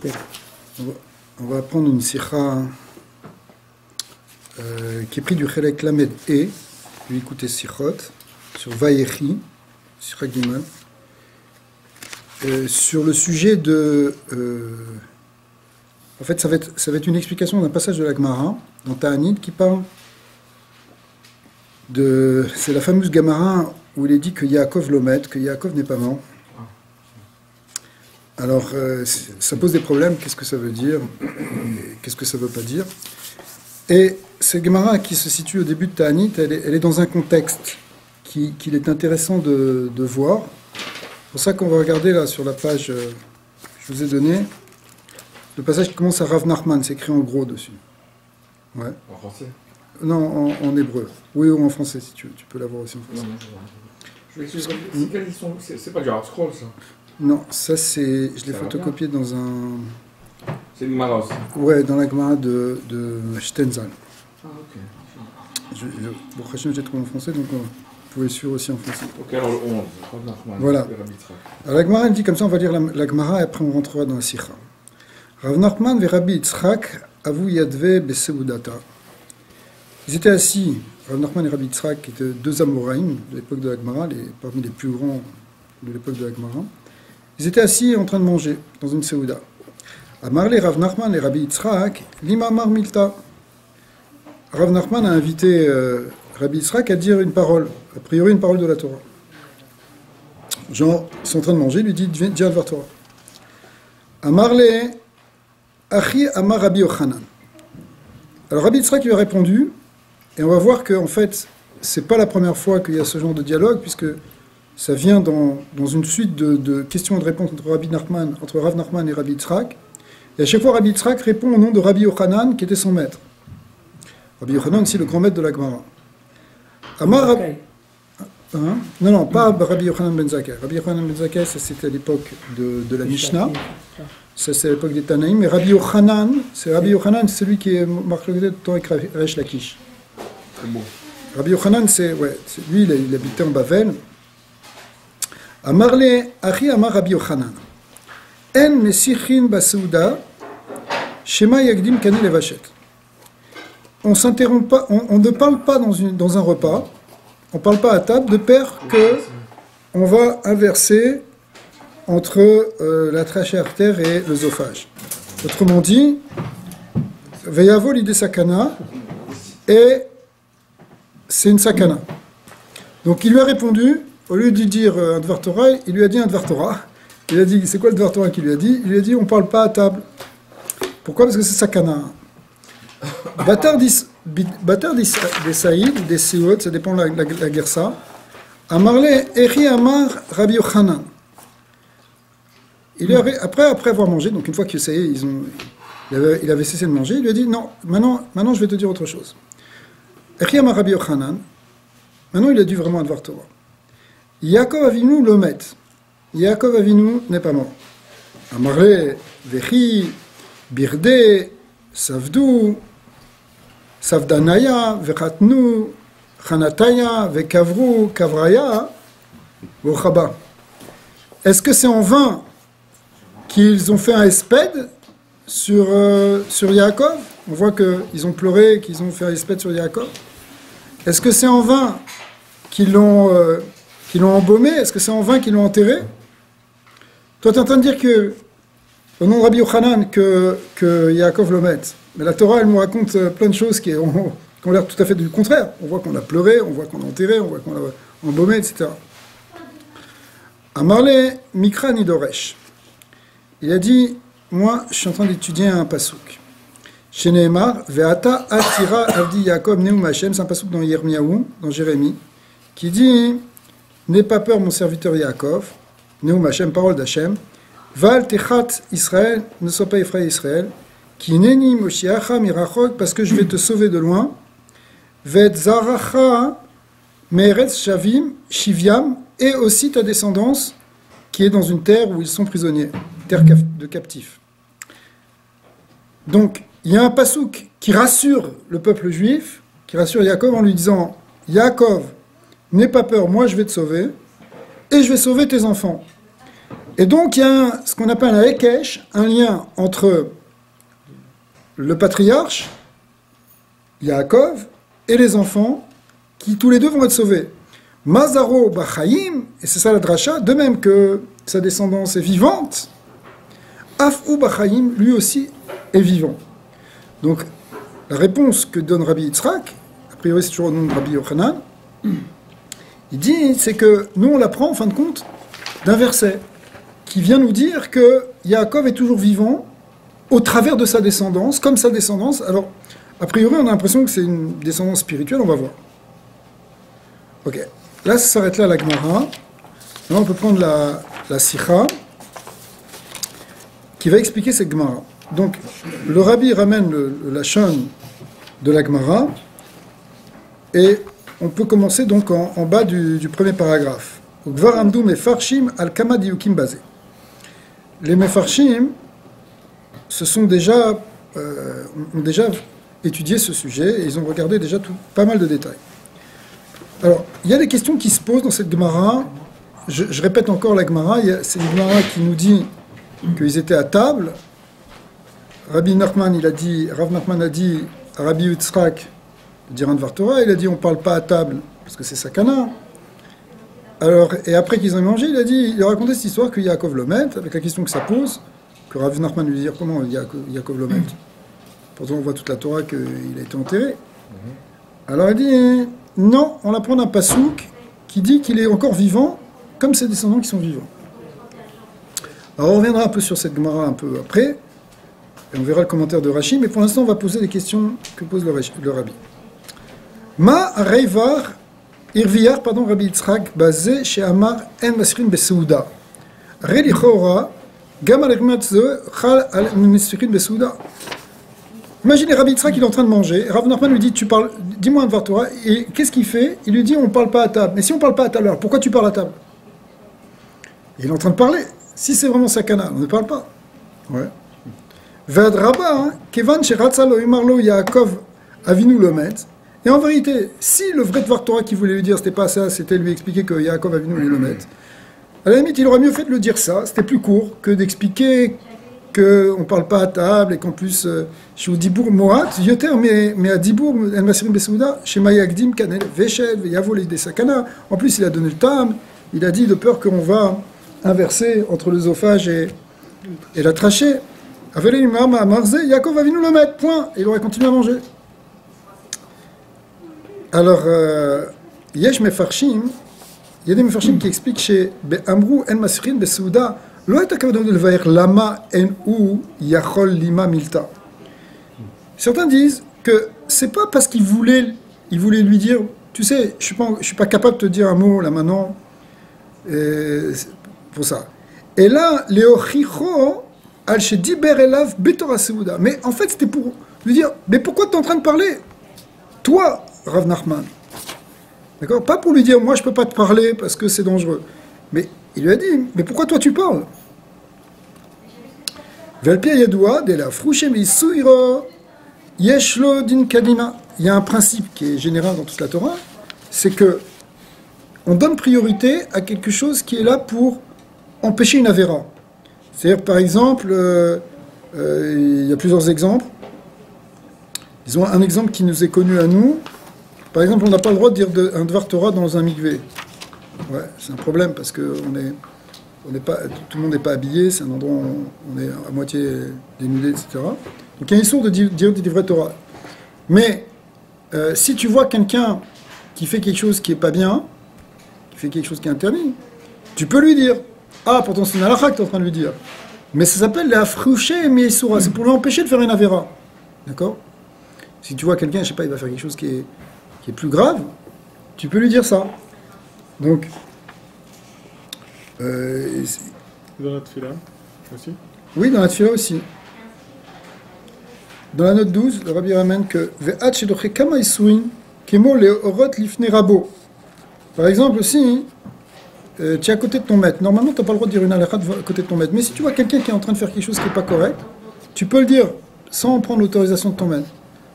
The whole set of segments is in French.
Ok. On va prendre une sikha qui est pris du Chelek Lamed E, lui écoutez Sichot, sur Vayechi, Sikha Gimel, sur le sujet de... en fait, ça va être une explication d'un passage de la Gemara, dans Ta'anit, qui parle de... C'est la fameuse Gemara où il est dit que Yaakov l'omet, que Yaakov n'est pas mort. Alors, ça pose des problèmes, qu'est-ce que ça veut dire, qu'est-ce que ça ne veut pas dire. Et cette Gemara qui se situe au début de Ta'anit, elle est dans un contexte qu'il est intéressant de voir. C'est pour ça qu'on va regarder là sur la page, je vous ai donné, le passage qui commence à Rav Nachman, c'est écrit en gros dessus. Ouais. En français? Non, en hébreu. Oui, ou en français, si tu peux l'avoir aussi en français. Non, c'est pas du hard scroll, ça? Non, ça c'est... Je l'ai photocopié dans un... C'est une Gemara aussi? Ouais, dans la Gemara de Stenzal. Ah, ok. Bon, Hachem, je l'ai trouvé en français, donc vous pouvez suivre aussi en français. Ok, alors le 11, Rav Nachman, voilà. et Rabbi Yitzhak. Alors la Gemara, elle dit comme ça, on va lire la Gemara, et après on rentrera dans la Sikha. Rav Nachman ve Rabbi Yitzhak avu yadve beseudata. Ils étaient assis, Rav Nachman et Rabbi Yitzhak, qui étaient deux Amoraïm de l'époque de la Gemara, parmi les plus grands de l'époque de la Gemara. Ils étaient assis en train de manger dans une Seouda. Amarle Rav Nachman et Rabbi Yitzhak, l'imamar milta. Rav Nachman a invité Rabbi Yitzhak à dire une parole, a priori une parole de la Torah. Genre, ils sont en train de manger, il lui dit, dis un Dvar Torah. Amarle, Achi Amar Rabbi Yochanan. Alors Rabbi Yitzhak lui a répondu, et on va voir qu'en fait, c'est pas la première fois qu'il y a ce genre de dialogue, puisque ça vient dans une suite de questions et de réponses entre Rav Nachman et Rabbi Yitzhak. Et à chaque fois, Rabbi Yitzhak répond au nom de Rabbi Yochanan, qui était son maître. Rabbi Yochanan, c'est le grand maître de la Gemara. Amar... Hein? Non, pas Rabbi Yochanan ben Zakkai. Rabbi Yochanan ben Zakkai, ça c'était à l'époque de la Mishnah. Ça c'est à l'époque des Tanaïm. Mais Rabbi Yochanan, c'est celui qui est marqué tout le temps avec Resh Lakish. C'est beau. Rabbi Yochanan, lui, il habitait en Bavel. Amarle, Achi Amar Rabbi Yochanan. En mesichin basouda, shema yagdim kani levachet. On s'interrompt pas, on ne parle pas dans un repas, on ne parle pas à table, de peur que on va inverser entre la trachée artère et l'œsophage. Autrement dit, veyavo l'idée sakana, et c'est une sakana. Donc il lui a répondu, au lieu de lui dire un Dvar Torah, il lui a dit un Dvar Torah. Il a dit, c'est quoi le Dvar Torah qu'il lui a dit? Il lui a dit, on ne parle pas à table. Pourquoi? Parce que c'est sakana. Batar des Saïd, des Siwot, ça dépend de la Gersa. Amarle, Eri Amar, Rabbi Yochanan. Après avoir mangé, donc une fois que ça y est, il avait cessé de manger, il lui a dit, non, maintenant je vais te dire autre chose. Eri Amar, Rabbi Yochanan. Maintenant il a dit vraiment un Dvar Torah. Yaakov Avinu l'omet. Yaakov Avinu n'est pas mort. Amarle, Vechi, Birde, Savdou, Savdanaya, Vechatnu, Chanataya, Vekavru, Kavraya, Vochaba. Est-ce que c'est en vain qu'ils ont fait un espède sur Yaakov? On voit qu'ils ont pleuré, qu'ils ont fait un espède sur Yaakov. Est-ce que c'est en vain qu'ils l'ont embaumé? Est-ce que c'est en vain qu'ils l'ont enterré? Toi, tu es en train de dire que, au nom de Rabbi Yochanan, que Yaakov le met. Mais la Torah, elle nous raconte plein de choses qui ont l'air tout à fait du contraire. On voit qu'on a pleuré, on voit qu'on a enterré, on voit qu'on a embaumé, etc. Amarle Mikra Nidoresh. Il a dit, moi, je suis en train d'étudier un pasouk. Chez Nehemar, Ve'ata Atira Avdi Yaakov Neum Hashem, c'est un pasouk dans Yirmiyahu, dans Jérémie, qui dit, n'aie pas peur, mon serviteur Yaakov, Neum Hashem, parole d'Hashem, Val Techat Israël, ne sois pas effrayé Israël, qui neni Moshiacha mirachok, parce que je vais te sauver de loin, Vet Zaracha Meretz Shavim Shiviam, et aussi ta descendance, qui est dans une terre où ils sont prisonniers, terre de captifs. Donc, il y a un pasouk qui rassure le peuple juif, qui rassure Yaakov en lui disant, Yaakov, n'aie pas peur, moi je vais te sauver, et je vais sauver tes enfants. Et donc, il y a ce qu'on appelle un Hekesh, un lien entre le patriarche, Yaakov, et les enfants, qui tous les deux vont être sauvés. Mazaro Bachaim, et c'est ça la dracha, de même que sa descendance est vivante, Afou Bachaim, lui aussi, est vivant. Donc, la réponse que donne Rabbi Yitzhak, a priori c'est toujours au nom de Rabbi Yochanan, il dit, c'est que nous on l'apprend en fin de compte d'un verset qui vient nous dire que Yaakov est toujours vivant au travers de sa descendance, comme sa descendance. Alors, a priori on a l'impression que c'est une descendance spirituelle, on va voir. Ok, là ça s'arrête là la Gemara. Là on peut prendre la Sikha qui va expliquer cette Gemara. Donc, le Rabbi ramène la Lachon de la Gemara, et on peut commencer donc en bas du premier paragraphe. Gvaramdu mefarshim al kama diukim basé. Les mefarshim ont déjà étudié ce sujet, et ils ont regardé déjà pas mal de détails. Alors, il y a des questions qui se posent dans cette Gemara. Je répète encore la Gemara, c'est une Gemara qui nous dit qu'ils étaient à table. Rabbi Nachman, Rav Nachman a dit à Rabbi Yitzhak, le Diran Dvar Torah, il a dit on ne parle pas à table parce que c'est sakana. Alors, et après qu'ils ont mangé, il a raconté cette histoire que Yaakov Lomet, avec la question que ça pose, que Rav Nachman lui dit comment Yaakov Lomet. Pourtant on voit toute la Torah qu'il a été enterré. Alors il dit non, on apprend d'un pasouk qui dit qu'il est encore vivant, comme ses descendants qui sont vivants. Alors on reviendra un peu sur cette Gemara un peu après. Et on verra le commentaire de Rashi, mais pour l'instant, on va poser les questions que pose le Rabbi. Ma reivar irviar, Rabbi Yitzhak, basé chez Amar en masrin besouda. Relichora, gam al irmatze, chal al masrin besouda. Imaginez Rabbi Yitzhak, il est en train de manger. Rav Nachman lui dit, dis-moi un Dvar Torah. Et qu'est-ce qu'il fait? Il lui dit, on ne parle pas à table. Mais si on ne parle pas à table, alors pourquoi tu parles à table? Il est en train de parler. Si c'est vraiment sakana, on ne parle pas. Ouais. Vadraba, Kevan Sheratza lo Imarlo Yaakov Avinu Lomet. Et en vérité, si le vrai Dvar Torah qui voulait lui dire, c'était pas ça, c'était lui expliquer que Yaakov Avinu Lomet, à la limite, il aurait mieux fait de le dire ça, c'était plus court, que d'expliquer qu'on ne parle pas à table et qu'en plus, chez Dibour Moat, Yoter, mais à Dibour, El Masirim Besouda, chez Mayagdim, Kanel, Veshev, Yavol des Sakana. En plus, il a donné le tam, il a dit de peur qu'on va inverser entre l'œsophage et la trachée. Yaakov Avinu le mettre, point. Et il aurait continué à manger. Alors, Yesh Mefarshim, il y a des Mefarshim qui expliquent chez Amrou en Masrin Besouda, lo et akavadon de levaer lama en ou yachol lima milta. Certains disent que c'est pas parce qu'il voulait lui dire, tu sais, je suis pas capable de te dire un mot là maintenant, pour ça. Et là, Léochicho, mais en fait, c'était pour lui dire, mais pourquoi tu es en train de parler? Toi, Rav Nachman. D'accord? Pas pour lui dire, moi, je ne peux pas te parler parce que c'est dangereux. Mais il lui a dit, mais pourquoi toi, tu parles? Il y a un principe qui est général dans toute la Torah, c'est que on donne priorité à quelque chose qui est là pour empêcher une avéra. C'est-à-dire, par exemple, il y a plusieurs exemples. Disons un exemple qui nous est connu à nous. Par exemple, on n'a pas le droit de dire un Dvar Torah dans un mikvé. Ouais, c'est un problème parce que tout le monde n'est pas habillé, c'est un endroit où on est à moitié dénudé, etc. Donc il y a une source de dire des vrais Torah. Mais si tu vois quelqu'un qui fait quelque chose qui n'est pas bien, qui fait quelque chose qui est interdit, tu peux lui dire. Ah, pourtant c'est une halakha que tu es en train de lui dire. Mais ça s'appelle la frouché meisura. C'est pour l'empêcher de faire une avéra. D'accord? Si tu vois quelqu'un, je sais pas, il va faire quelque chose qui est plus grave, tu peux lui dire ça. Donc, dans la tefila aussi? Oui, dans la tefila aussi. Dans la note 12, le Rabbi ramène que Ve'at shedoche kama isuin kemo leorot lifne rabo. Par exemple, aussi, tu es à côté de ton maître. Normalement, tu n'as pas le droit de dire une halakha à côté de ton maître. Mais si tu vois quelqu'un qui est en train de faire quelque chose qui n'est pas correct, tu peux le dire sans prendre l'autorisation de ton maître.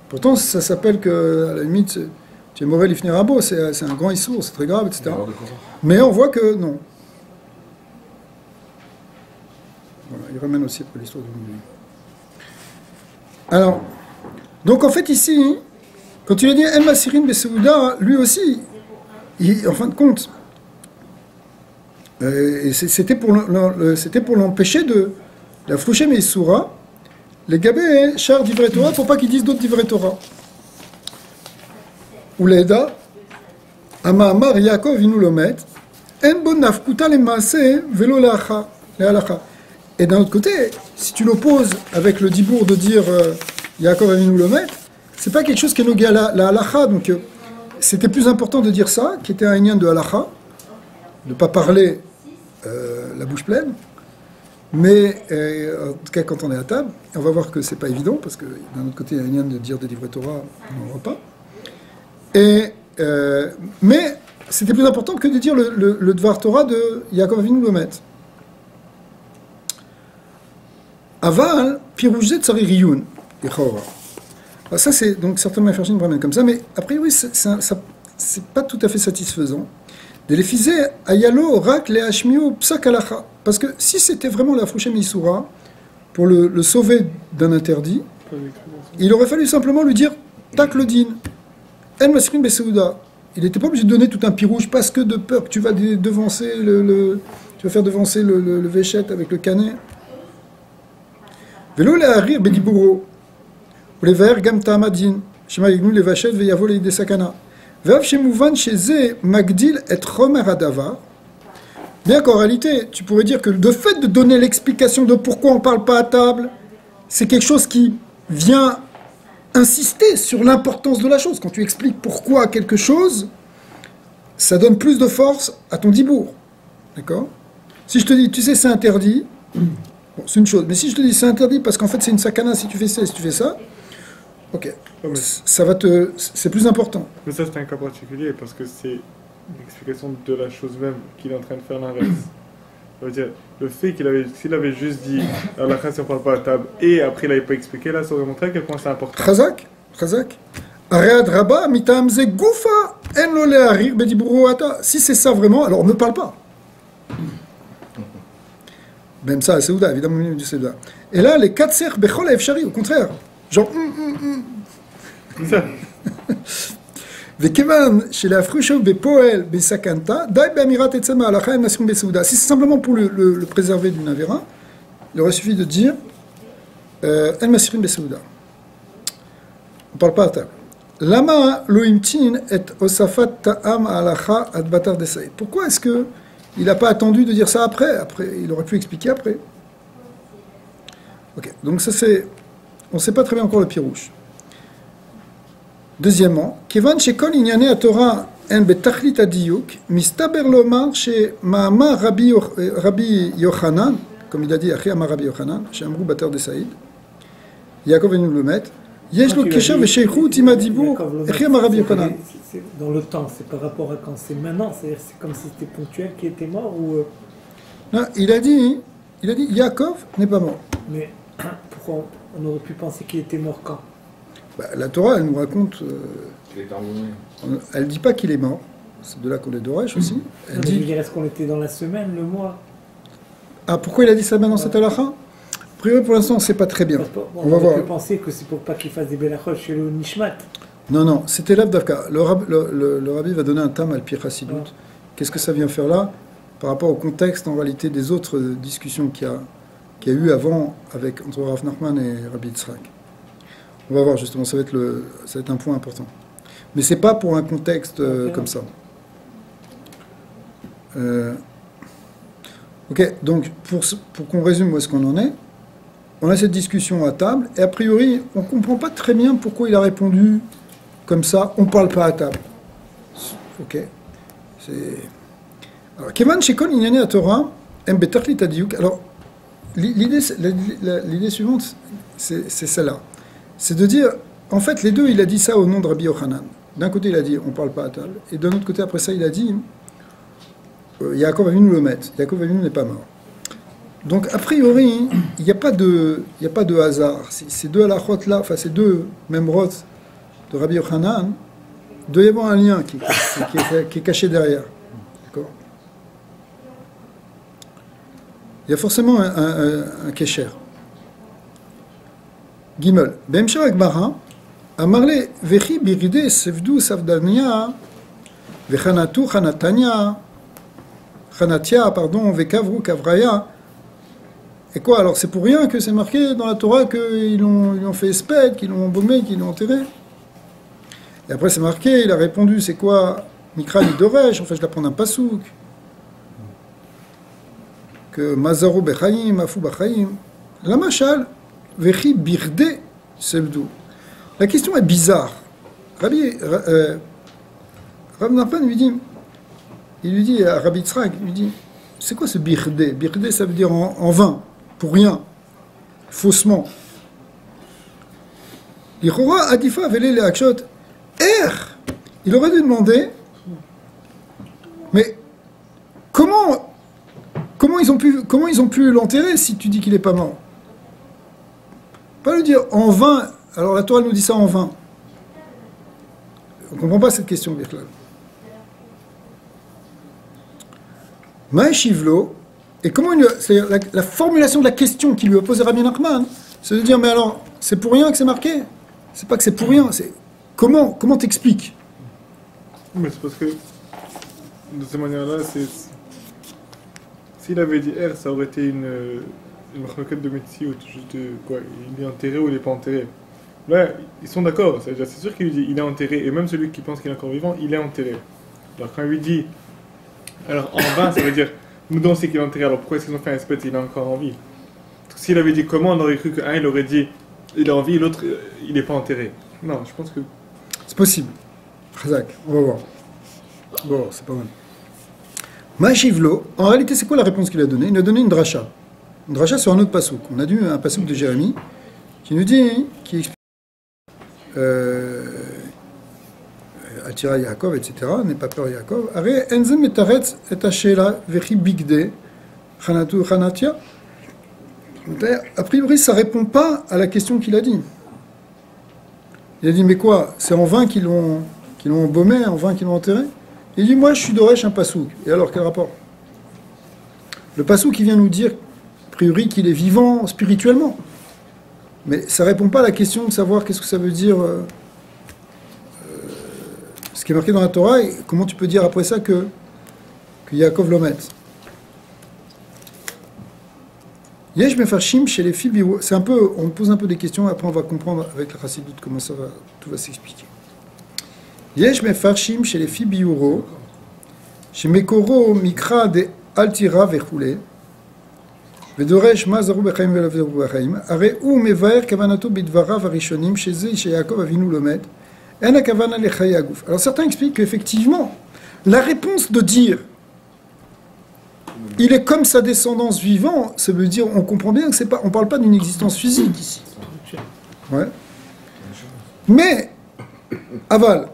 Pourtant, ça s'appelle que, à la limite, tu es mauvais l'ifne rabo, c'est un grand issour, c'est très grave, etc. Mais on voit que non. il ramène aussi l'histoire du Moudouin. Alors, donc en fait ici, quand il a dit El Masirin Besouda, lui aussi, en fin de compte, c'était pour l'empêcher de la floucher Meissoura, les gabés char d'Ivret Torah, pour pas qu'ils disent d'autres d'Ivret Torah. Ou l'Eda, Amar Yaakov Inu Lomet, En bon nafkuta le maase velo le'alacha. Et d'un autre côté, si tu l'opposes avec le dibour de dire Yaakov Avinu Lomet, c'est pas quelque chose qui est nogué à la halacha, donc c'était plus important de dire ça, qui était un lien de halacha, de ne pas parler la bouche pleine, mais en tout cas quand on est à table, on va voir que c'est pas évident, parce que d'un autre côté, il y a un lien de dire des livrets Torah pendant le repas. Mais c'était plus important que de dire le Dvar Torah de Yaakov Avinu Lomet. Aval, piroujzet tsari riyun, ça c'est donc certainement les Farshim ramènent comme ça, mais a priori c'est pas tout à fait satisfaisant. De les fiser ayalo rak le hashmiu psak halacha, parce que si c'était vraiment la frouchem isura pour le sauver d'un interdit, il aurait fallu simplement lui dire tak le din, en masrin besouda. Il n'était pas obligé de donner tout un pirouge parce que de peur que tu vas devancer tu vas faire devancer le véchette avec le canet. Velo le harir bediburo. ולבאר גם טעם הדין, שמא יגנו לבשל ויבוא לידי סכנה. ואף שמובן שזה מגדיל את חומר הדבר, bien qu'en réalité, tu pourrais dire que le fait de donner l'explication de pourquoi on ne parle pas à table, c'est quelque chose qui vient insister sur l'importance de la chose. Quand tu expliques pourquoi quelque chose, ça donne plus de force à ton dibour. D'accord ? Si je te dis, tu sais, c'est interdit, bon, c'est une chose. Mais si je te dis, c'est interdit parce qu'en fait, c'est une sakana si tu fais ça, si tu fais ça, ok, ça va c'est plus important. Mais ça, c'est un cas particulier parce que c'est l'explication de la chose même qu'il est en train de faire l'inverse. Ça veut dire, le fait s'il avait juste dit à la fin, si on ne parle pas à table, et après il n'avait pas expliqué, là, ça aurait montré à quel point c'est important. Chazak. Aread Rabba, mitamze goufa, en lo leharir bediburu ata. Si c'est ça vraiment, alors on ne parle pas. Même ça, c'est Ouda, évidemment, du Séouda. Et là, les 4 cerfs, bechol efshari, au contraire. Genre, וכיוון שלהפרישו בפועל בסכנתה, די באמירת עצם ההלכה הם נסים בסעודה. Si c'est simplement pour le préserver d'une avéra, il aurait suffi de dire en masirim בסעודה. On ne parle pas à table. Lama lo imtin et osafat ta'am halacha ad batar desaïd. Pourquoi est-ce que il n'a pas attendu de dire ça après, il aurait pu expliquer après. Ok, donc ça c'est... On ne sait pas très bien encore le pirouche. Deuxièmement, Kevan shekol inyane aTorah en betachlit adiyuk, mistaber lomar she ma'amar Rabbi Yochanan, comme il a dit, Achi amar Rabbi Yochanan, chez Amrou Batar de Saïd, Yaakov Avinu Lomet, yesh lo kesher vesheichut im hadibur, Achi amar Rabbi Yochanan. Dans le temps, c'est par rapport à quand c'est maintenant, c'est comme si c'était ponctuel qui était mort ou... Non, il a dit Yaakov n'est pas mort. Mais pourquoi on aurait pu penser qu'il était mort quand? La Torah, elle nous raconte... elle ne dit pas qu'il est mort. C'est de là qu'on est d'Oresh aussi. Elle dit... Je veux dire, est-ce qu'on était dans la semaine, le mois? Ah, pourquoi il a dit ça maintenant, cette halakha? A priori, pour l'instant, on ne sait pas très bien. On va voir. On peut penser que c'est pour pas qu'il fasse des belachot chez le Nishmat. Non, c'était l'Avdavka. Le rabbi va donner un tam al Pi Chassidut. Ah. Qu'est-ce que ça vient faire là par rapport au contexte, en réalité, des autres discussions qu'il y a eu avant entre Rav Nachman et Rabbi Yitzhak. On va voir justement, ça va être un point important. Mais c'est pas pour un contexte comme ça. Ok, donc pour qu'on résume où est-ce qu'on en est, on a cette discussion à table, et a priori, on comprend pas très bien pourquoi il a répondu comme ça, on parle pas à table. Ok. Alors, Kevan Shekol Inyane aTorah, em betachlit adiyuk. Alors, l'idée suivante, c'est celle-là. C'est de dire, en fait, les deux, il a dit ça au nom de Rabbi Yochanan. D'un côté, il a dit, on ne parle pas à table. Et d'un autre côté, après ça, il a dit, Yaakov Avinu le met. Yaakov Avinu n'est pas mort. Donc, a priori, il n'y a pas de hasard. Ces deux halachot-là, enfin, ces deux memrot de Rabbi Yochanan, il doit y avoir un lien qui est caché derrière. D'accord ? Il y a forcément un kesher. Gimel. Bemshar Agmara, Amarle Vechi Biride Sevdu Savdania, Vechanatu Chanatania, Chanatia, pardon, Vekavru Kavraya. Et quoi, alors c'est pour rien que c'est marqué dans la Torah qu'ils l'ont fait espède, qu'ils l'ont embaumé, qu'ils l'ont enterré. Et après c'est marqué, il a répondu, c'est quoi Mikra Nidoresh, en fait je l'apprends d'un pasouk. Que Mazaru Bechaim, Afu Bachaim. La machal, Vechi Birde Sebdou. La question est bizarre. Rav Nachman lui dit à Rabbi Tzrak, il lui dit, c'est quoi ce Birde? Birde ça veut dire en vain, pour rien, faussement. L'Ichora Adifa Vele le Akshot. Il aurait dû demander, mais comment ils ont pu l'enterrer si tu dis qu'il n'est pas mort? Pas lui dire en vain. Alors la Torah nous dit ça en vain. On ne comprend pas cette question, Birklal. Maïshivlo, et comment c'est-à-dire la formulation de la question qu'il lui a posée Rabbi Nachman, c'est de dire, mais alors, c'est pour rien que c'est marqué? C'est pas que c'est pour rien, c'est comment t'expliques? Mais c'est parce que, de cette manière-là, s'il avait dit R, ça aurait été une marloquette de Metsiout, juste de, quoi, il est enterré ou il n'est pas enterré. Là, ils sont d'accord, c'est sûr qu'il lui dit il est enterré, et même celui qui pense qu'il est encore vivant, il est enterré. Alors quand il lui dit, alors en vain, ça veut dire, nous on sait qu'il est enterré, alors pourquoi est-ce qu'ils ont fait un espèce il est encore en vie? S'il avait dit comment, on aurait cru qu'un il aurait dit il est en vie, l'autre il n'est pas enterré. Non, je pense que... C'est possible. Chazak, on va voir. Bon, c'est pas mal. Mashivlo, en réalité, c'est quoi la réponse qu'il a donnée? Il a donné une dracha. Une dracha sur un autre pasouk. On a dû un pasouk de Jérémie qui nous dit, qui explique Atira Yaakov, etc. N'est pas peur Yaakov. Are enzem etaretz et ashela vechi bigde chanatu chanatia. A priori, ça répond pas à la question qu'il a dit. Il a dit, mais quoi? C'est en vain qu'ils l'ont embaumé, en vain qu'ils l'ont enterré? Il dit, moi, je suis d'Oresh un pasouk. Et alors, quel rapport? Le pasouk qui vient nous dire, a priori, qu'il est vivant spirituellement. Mais ça répond pas à la question de savoir qu'est-ce que ça veut dire ce qui est marqué dans la Torah, et comment tu peux dire après ça que Yaakov l'omet. Yesh mefarshim chez les filles, c'est un peu, on pose un peu des questions, après on va comprendre avec la chassidoute comment tout va s'expliquer. Yesh mefarshim chez les filles biuro, chez Mekoro mikra de altira vechoule, vedoresh mazaru bechaim velaveru bechaim, are ou mevaer kavanato bidvarav arishonim chez ze chez Yaakov avinu lomet, en kavana lechaya aguf. Alors certains expliquent qu'effectivement, la réponse de dire il est comme sa descendance vivant, ça veut dire, on comprend bien que c'est pas, on parle pas d'une existence physique ici. Ouais. Mais, aval,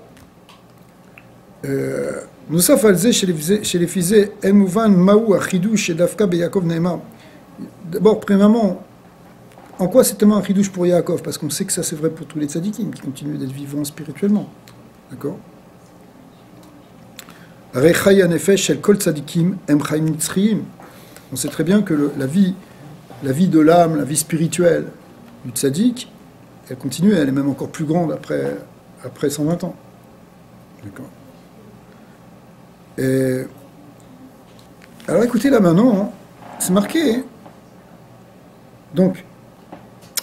nous sommes falzés chez les fizés, emouvan maou achidou chez Dafka be Yaakov Neymar. D'abord, premièrement, en quoi c'est tellement un chidouche pour Yaakov? Parce qu'on sait que ça c'est vrai pour tous les tzadikim qui continuent d'être vivants spirituellement. D'accord? On sait très bien que la vie de l'âme, la vie spirituelle du tzaddik, elle continue, elle est même encore plus grande après 120 ans. D'accord. Et alors écoutez là maintenant, hein, c'est marqué. Hein. Donc,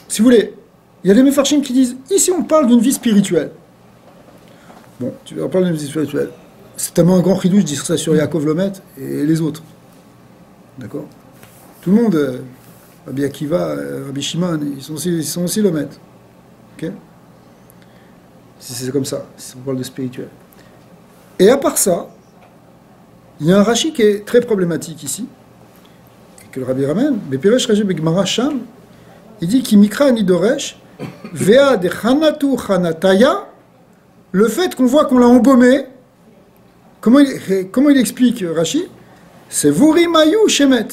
si vous voulez, il y a des mefarshim qui disent, ici on parle d'une vie spirituelle. Bon, on parle d'une vie spirituelle. C'est tellement un grand chidouche de dire ça sur Yaakov Lomet et les autres. D'accord? Tout le monde, Rabbi Akiva, Rabbi Shimon, ils sont aussi Lomet. Ok? Si c'est comme ça, si on parle de spirituel. Et à part ça, il y a un Rashi qui est très problématique ici, et que le Rabbi ramène, mais Piresh Rashi Begmara Sham, il dit qui mikra nidoresh, vea de chanatu chanataya, le fait qu'on voit qu'on l'a embaumé. Comment il explique Rashi? C'est Vurimayu Shemet.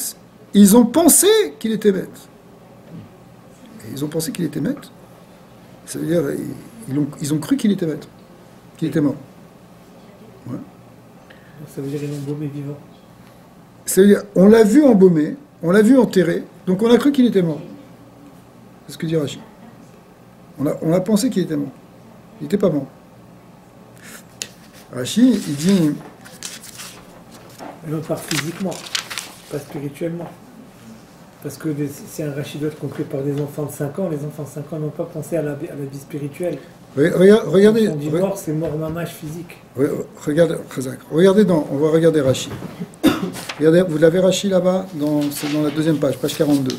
Ils ont pensé qu'il était Met. Et ils ont pensé qu'il était Met. Ça veut dire, ils ont cru qu'il était Met. Qu'il était mort. Ouais. Ça veut dire qu'ils l'ont embaumé vivant. Ça veut dire, on l'a vu embaumé, on l'a vu enterré, donc on a cru qu'il était mort. C'est ce que dit Rashi. On a pensé qu'il était mort. Il n'était pas mort. Rashi, il dit... Mais on part physiquement, pas spirituellement. Parce que si un Rashi doit être compris par des enfants de 5 ans, les enfants de 5 ans n'ont pas pensé à la vie spirituelle. Regardez... Quand on dit mort, c'est mort mamache physique. Regardez on va regarder Rashi. Regardez, vous l'avez Rashi là-bas, c'est dans la deuxième page 42.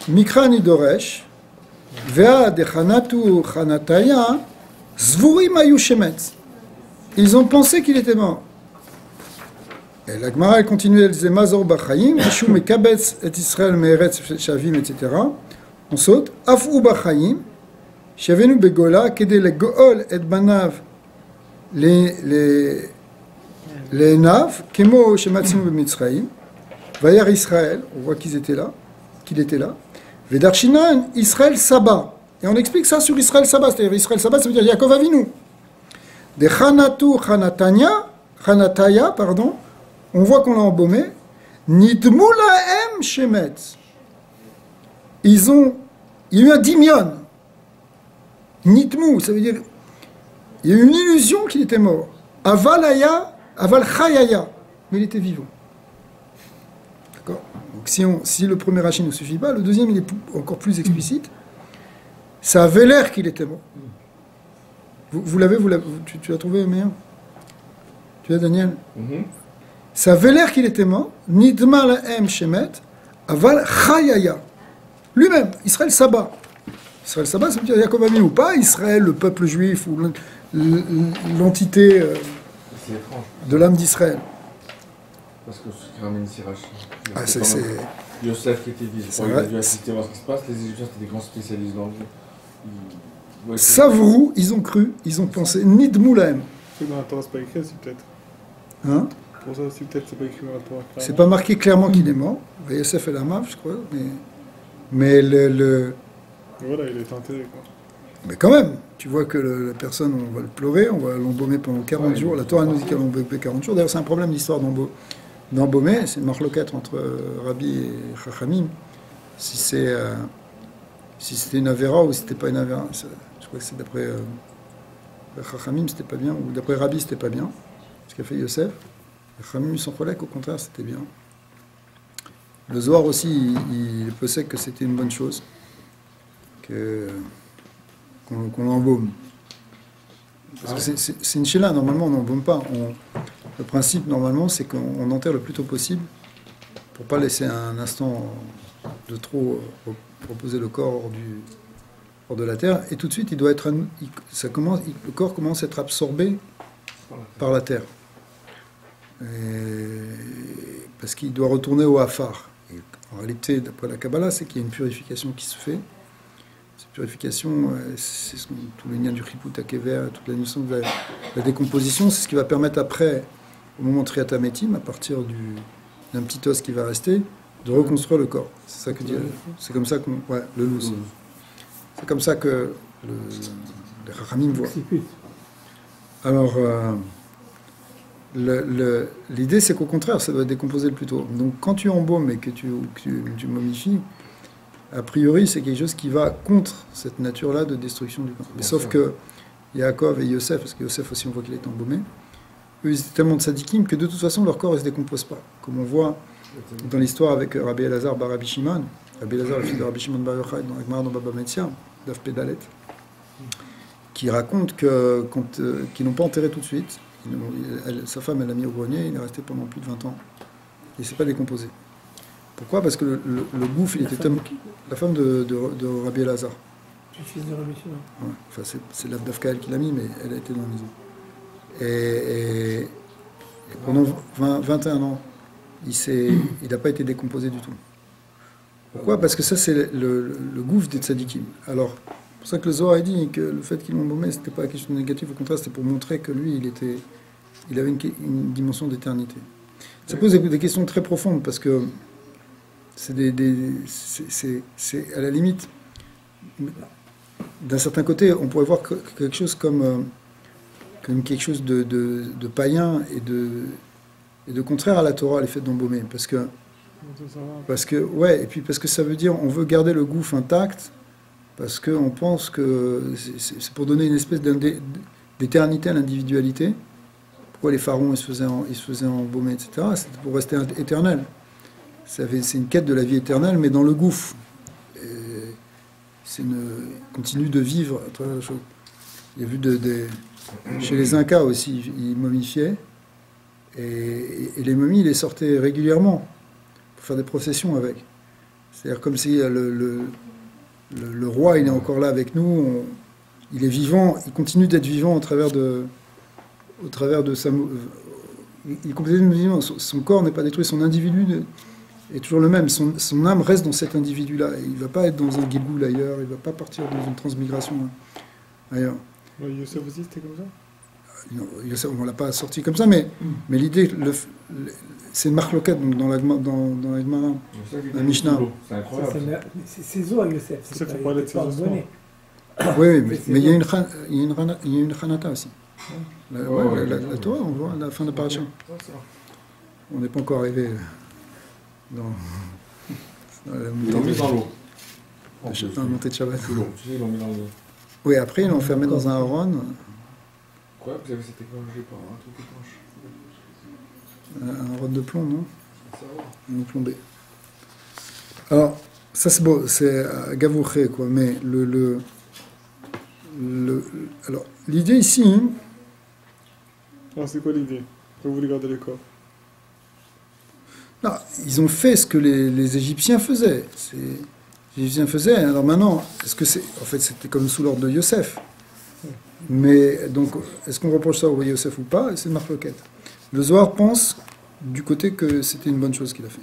Mikra Nidoresh, Vea de Chanatu Chanataya, Zvurim ayu shemetz. Ils ont pensé qu'il était mort. Et la Gemara elle continue, elle disait Mazor Bachayim, Mishu Mekabetz et Israël Meretz Shavim, etc. On saute. Afu Bachayim, Shavenu Begola, Kede le Gool et Banav, les Nav, Kemo Shematzinu Bemitzraïm, Vayar Israël, on voit qu'il était là. Vedarshinan, Israël Saba. Et on explique ça sur Israël Saba, c'est-à-dire Israël Saba, ça veut dire Yaakov Avinu. De Chanatu Chanataya, pardon, on voit qu'on l'a embaumé. Nidmu lahem shemetz. Il y a eu un dimion. Nidmu, ça veut dire, il y a eu une illusion qu'il était mort. Avalaya, aval chayaya, mais il était vivant. D'accord. Donc si le premier Rashi ne suffit pas, le deuxième il est encore plus explicite. Ça avait l'air qu'il était mort. Vous l'avez, tu l'as trouvé meilleur? Tu l'as, Daniel? Ça avait l'air qu'il était mort. Nidma lahem shemet, aval chayaya. Lui-même, Israël Saba. Israël Saba, ça veut dire Yaakov Avinu ou pas Israël, le peuple juif ou l'entité de l'âme d'Israël. Parce que ce qui ramène ici Rashi. C'est Yosef qui était vivant. Il a dû assister à voir ce qui se passe. Les Égyptiens, c'était des grands spécialistes dans le jeu. Savrou, ils ont cru, ils ont pensé, Nidmu lahem. C'est dans la Torah, c'est pas écrit aussi, peut-être. Hein? Pour ça aussi, peut-être, c'est pas écrit dans la Torah. C'est pas marqué clairement qu'il est mort. Yosef et la Mav, je crois. Mais Voilà, il est enterré, quoi. Mais quand même, tu vois que la personne, on va le pleurer, on va l'embaumer pendant 40 jours. La Torah nous dit qu'elle va l'embaumer 40 jours. D'ailleurs, c'est un problème d'histoire d'embaumer. C'est une marloquette entre Rabbi et Chachamim. Si c'était une Avera ou si c'était pas une Avera. Je crois que c'est d'après Chachamim, c'était pas bien. Ou d'après Rabbi, c'était pas bien. Ce qu'a fait Yosef. Chachamim, son collègue, au contraire, c'était bien. Le Zohar aussi, il pensait que c'était une bonne chose. Qu'on l'embaume. Parce que c'est une chéla, normalement on n'embaume pas. Le principe normalement c'est qu'on enterre le plus tôt possible pour pas laisser un instant de trop reposer le corps hors de la terre. Et tout de suite il doit être, le corps commence à être absorbé par la terre. Parce qu'il doit retourner au Hafar. Et en réalité, d'après la Kabbalah, c'est qu'il y a une purification qui se fait. Cette purification, c'est tout le lien du Chiput Akever, toute la notion de la décomposition, c'est ce qui va permettre après, au moment de Triat Hametim, à partir d'un petit os qui va rester, de reconstruire le corps. C'est ça que dit. C'est comme ça qu'on. Ouais, le louz. C'est comme ça que les Chachamim voient. Alors, l'idée, c'est qu'au contraire, ça doit être décomposé le plus tôt. Donc, quand tu embaumes et que tu momifies, a priori, c'est quelque chose qui va contre cette nature-là de destruction du corps. Mais sauf que Yaakov et Yosef, parce que Yosef aussi, on voit qu'il est embaumé, eux, ils étaient tellement de sadikim que de toute façon, leur corps ne se décompose pas. Comme on voit dans l'histoire avec Rabbi Elazar bar Rabbi Shimon, Rabbi Elazar, le fils de Rabbi Shimon bar Yochai, dans la Gemara dans Baba Metzia, Daf Pedalet, qui raconte qu'ils n'ont pas enterré tout de suite. Sa femme, elle l'a mis au grenier, il est resté pendant plus de 20 ans. Il ne s'est pas décomposé. Pourquoi? Parce que le gouffre, il était tellement... La femme de Rabbi Elazar. Le fils de Rabbi Shimon. Ouais. Enfin, c'est l'Abdafka qui l'a mis, mais elle a été dans la maison. Et pendant 21 ans, il n'a pas été décomposé du tout. Pourquoi? Parce que ça, c'est le gouffre des tzadikim. Alors, c'est pour ça que le Zohar a dit que le fait qu'ils l'ont embaumé, c'était pas quelque chose de négatif, au contraire, c'était pour montrer que lui, il avait une dimension d'éternité. Ça pose des questions très profondes, parce que c'est à la limite, d'un certain côté, on pourrait voir quelque chose comme quelque chose de païen et et de contraire à la Torah, les fêtes d'embaumer. Ouais, et puis parce que ça veut dire on veut garder le gouffre intact, parce qu'on pense que c'est pour donner une espèce d'éternité à l'individualité. Pourquoi les pharaons ils se faisaient embaumer, etc. C'était pour rester éternel. C'est une quête de la vie éternelle, mais dans le gouffre. Continue de vivre à travers la chose. Il y a vu chez les Incas aussi, ils momifiaient. Et les momies, ils les sortaient régulièrement pour faire des processions avec. C'est-à-dire comme si le roi, il est encore là avec nous, il est vivant, il continue d'être vivant au travers de sa... Il continue de vivre, son corps n'est pas détruit, son individu est toujours le même, son âme reste dans cet individu-là. Il ne va pas être dans un guilgoul ailleurs, il ne va pas partir dans une transmigration ailleurs. Yosef aussi, c'était comme ça? Non, Yosef, on ne l'a pas sorti comme ça, mais l'idée, c'est une marque locale dans la Gemara, la Mishnah. C'est incroyable. C'est ses os à Yosef. C'est pour parler de ses os. Oui, mais il y a une Hanata aussi. La Torah, on voit la fin de Parasha. On n'est pas encore arrivé dans Ils l'ont mis dans l'eau. la montée de Shabbat. Tu sais, ils l'ont mis dans l'eau. Oui, après, ils l'ont enfermé dans un haron. Quoi? Vous avez cet écologie par un truc étanche? Un haron de plomb, non? Ça va. Un plombé. Alors, ça c'est beau, c'est gavouché, quoi, mais alors, l'idée ici... Alors, c'est quoi l'idée? Vous voulez garder le corps? Non, ils ont fait ce que les Égyptiens faisaient. Les Égyptiens faisaient, alors maintenant, est-ce que c'est... En fait, c'était comme sous l'ordre de Yosef. Mais, donc, est-ce qu'on reproche ça au roi Yosef ou pas? C'est une marloquette. Le Zohar pense du côté que c'était une bonne chose qu'il a fait.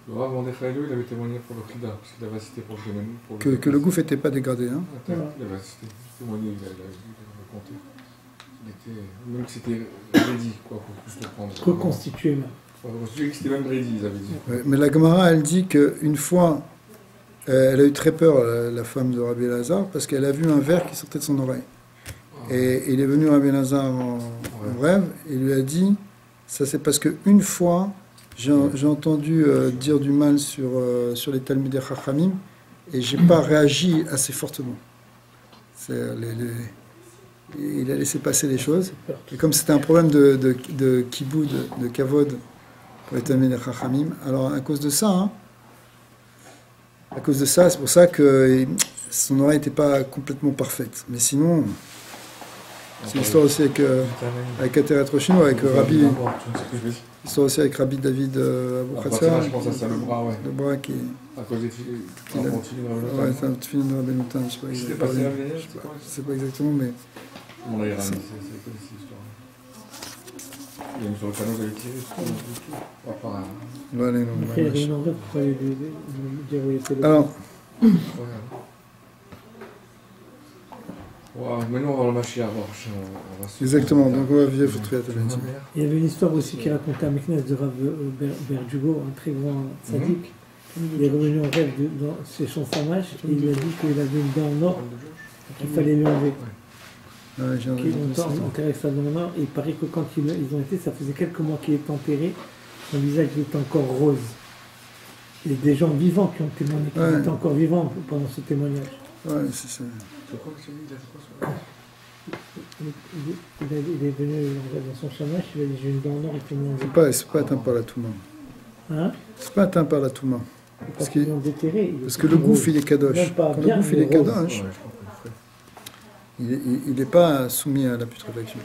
Le Rav Mordechai, il avait témoigné pour le Khida, parce qu'il avait assisté pour le domaine. Que le gouffre n'était pas dégradé. Hein. Il avait assisté, témoigné, il avait raconté. Même que c'était ready, quoi, pour plus le prendre. Reconstitué même. Reconstitué, que c'était même ready, ils avaient dit. Ouais, mais la Gemara, elle dit qu'une fois, elle a eu très peur, la femme de Rabbi Elazar, parce qu'elle a vu un ver qui sortait de son oreille. Et il est venu Rabbi Elazar en rêve, et il lui a dit, ça c'est parce qu'une fois, j'ai entendu dire du mal sur les Talmidei Chachamim, et j'ai pas réagi assez fortement. Il a laissé passer les choses. Et comme c'était un problème de kiboud, de kavod pour les Talmidei Chachamim, alors à cause de ça, c'est pour ça que son oreille n'était pas complètement parfaite. Mais sinon, c'est l'histoire aussi avec Ateret Roshino, avec Rabbi. L'histoire aussi avec Rabbi David Abou Khatsa. Je pense à ça, le bras, ouais. Le bras qui... À cause des filles. Ouais, c'est un petit film de Rabbi Moutin, je sais pas. C'était passé à venir, je sais pas exactement, mais... On l'a Iran, c'est quoi cette histoire? Il y a une sur le canot, vous avez tiré, tout. Pas par un... Ouais, allez, non, Après, il y avait une envie pour aller dire où il était le... Alors... Wow, maintenant on va le mâcher à voir. Exactement, donc on va vivre votre vie. Il y avait une histoire aussi qui racontait à Meknes de Rav Berdugo, un très grand sadique. Il est revenu en rêve chez son samach et il lui a dit qu'il avait une dent en or et qu'il fallait lui enlever. Qu'il enterrait sa dent en or et il paraît que quand ils ont été, ça faisait quelques mois qu'il était enterré, son visage était encore rose. Il y a des gens vivants qui ont témoigné, qui étaient encore vivants pendant ce témoignage. Ouais, c'est ça. Il est venu dans son chamash, il a dit j'ai une dent en or, il faut m'enlever. C'est pas atteint par la Touma. Hein? C'est pas atteint par la Touma. Parce que le gouffre il est kadosh. Quand le gouffre il est kadosh, il n'est pas soumis à la putréfaction.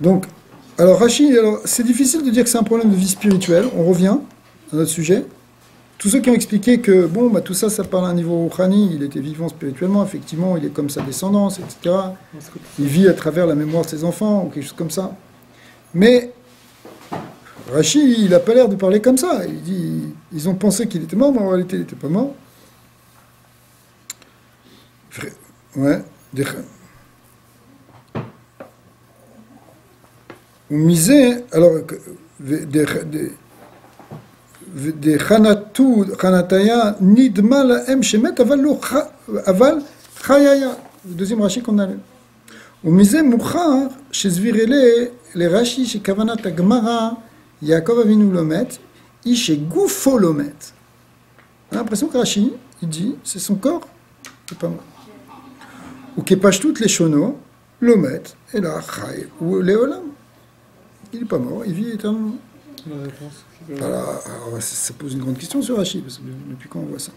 Donc, alors Rashi, c'est difficile de dire que c'est un problème de vie spirituelle. On revient à notre sujet. Tous ceux qui ont expliqué que tout ça, ça parle à un niveau Rouhani, il était vivant spirituellement, effectivement, il est comme sa descendance, etc. Il vit à travers la mémoire de ses enfants, ou quelque chose comme ça. Mais Rashi, il n'a pas l'air de parler comme ça. Il dit, ils ont pensé qu'il était mort, mais en réalité, il n'était pas mort. Ouais. On misait, alors, des Khanataya Nidma Lahem Shemet Aval Chayaya. Le deuxième Rashi qu'on a lu. ומזה מוכר שסביר לרש"י שכוונת הגמרא יעקב אבינו לא מת, היא שגופו לא מת. On a l'impression que Rashi, il dit, c'est son corps, c'est pas mort. Ou כפשטות לשונו, לא מת, אלא חי ולעולם. Il n'est pas mort, il vit éternellement. La réponse. Voilà, alors, ça pose une grande question sur Rashi, parce que depuis quand on voit ça.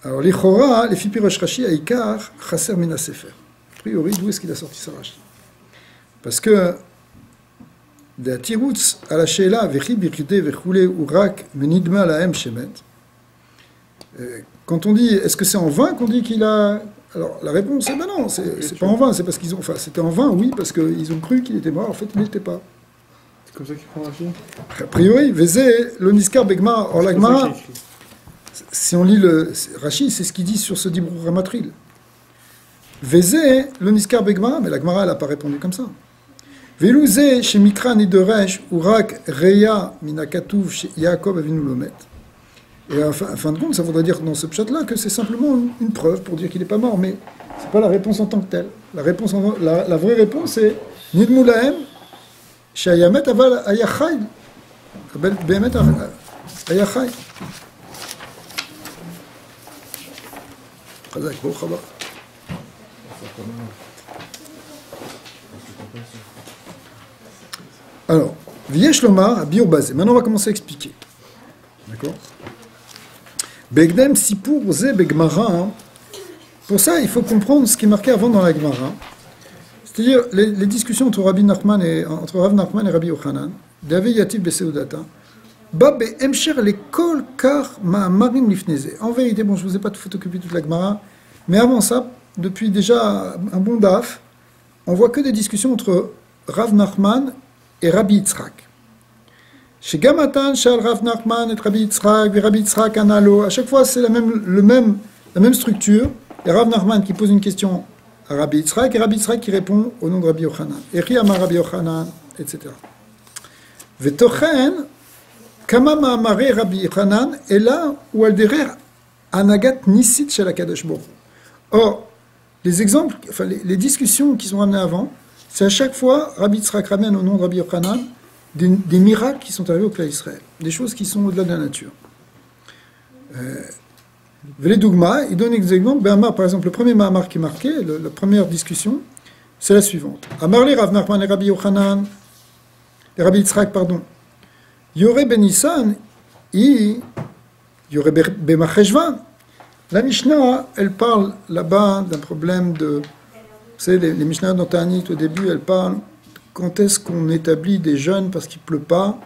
Alors, les Chora, les Fipirosh Rashi, Aïkar, Chasser Mina Sefer. A priori, d'où est-ce qu'il a sorti ça, Rashi? Parce que, de Tirutz à la Sheila, Vechi Birkute, Vechule, Urak, Menidma Lahem Shemet. Quand on dit, est-ce que c'est en vain qu'on dit qu'il a. Alors, la réponse est ben non, c'est pas en vain, c'est parce qu'ils ont. Enfin, c'était en vain, oui, parce qu'ils ont cru qu'il était mort, en fait, il n'était pas. C'est comme ça qu'il prend Rashi. A priori, Vézé, l'Oniskar Begma, or la Gemara, si on lit le Rashi, c'est ce qu'il dit sur ce Dibrou Ramatril. Vézé, l'Oniskar Begma, mais la Gemara, elle n'a pas répondu comme ça. Velouzé, chez Mikra Nidoresh, Urak, Reya, Minakatouv, chez Yaakov Avinu Lomet. Et en fin de compte, ça voudrait dire dans ce pshat-là que c'est simplement une preuve pour dire qu'il n'est pas mort, mais ce n'est pas la réponse en tant que telle. La vraie réponse, c'est Nidmu Lahem, שהימת אבל היה חי, באמת היה חי. חזק, ברוך הבא. Alors, ויש לומר, הביאור בזה. Maintenant, on va commencer à expliquer. D'accord? בהקדם סיפור זה בגמרא, pour ça, il faut comprendre ce qui est marqué avant dans la Gemara. C'est-à-dire, les discussions entre Rav Nachman et Rabbi Yochanan, David Yativ Beseudata, Bab et Emcher les kol kar ma'amarim lifneze. En vérité, bon, je ne vous ai pas photocopié toute la Gemara, mais avant ça, depuis déjà un bon daf, on voit que des discussions entre Rav Nachman et Rabbi Yitzhak. Chez Gamatan, Shal Rav Nachman et Rabbi Yitzhak, et Rabbi Yitzhak Analo, à chaque fois c'est la même structure. Et Rav Nachman qui pose une question à Rabbi Yitzhak, et Rabbi Yitzhak qui répond au nom de Rabbi Yochanan. Echi Amar Rabbi Yochanan, etc. Vetochen, Kama Ma'amare Rabbi Yochanan, est là où elle derer Anagat Nisit Shel HaKadosh Baruch Hu. Or, les exemples, enfin les discussions qui sont ramenées avant, c'est à chaque fois Rabbi Yitzhak ramène au nom de Rabbi Yochanan des miracles qui sont arrivés au peuple d'Israël, des choses qui sont au-delà de la nature. Les Dougma, il donne exactement, par exemple, le premier Mahamar qui est marqué, la première discussion, c'est la suivante. Amarli Rav Nachman et Rabbi Yochanan, et Rabbi Yitzhak, pardon. Yoré ben Nissan, Yoré b'Macheshvan. La Mishnah, elle parle là-bas d'un problème de. Vous savez, les Mishnah dans Ta'anit, au début, elles parlent quand est-ce qu'on établit des jeûnes parce qu'il ne pleut pas.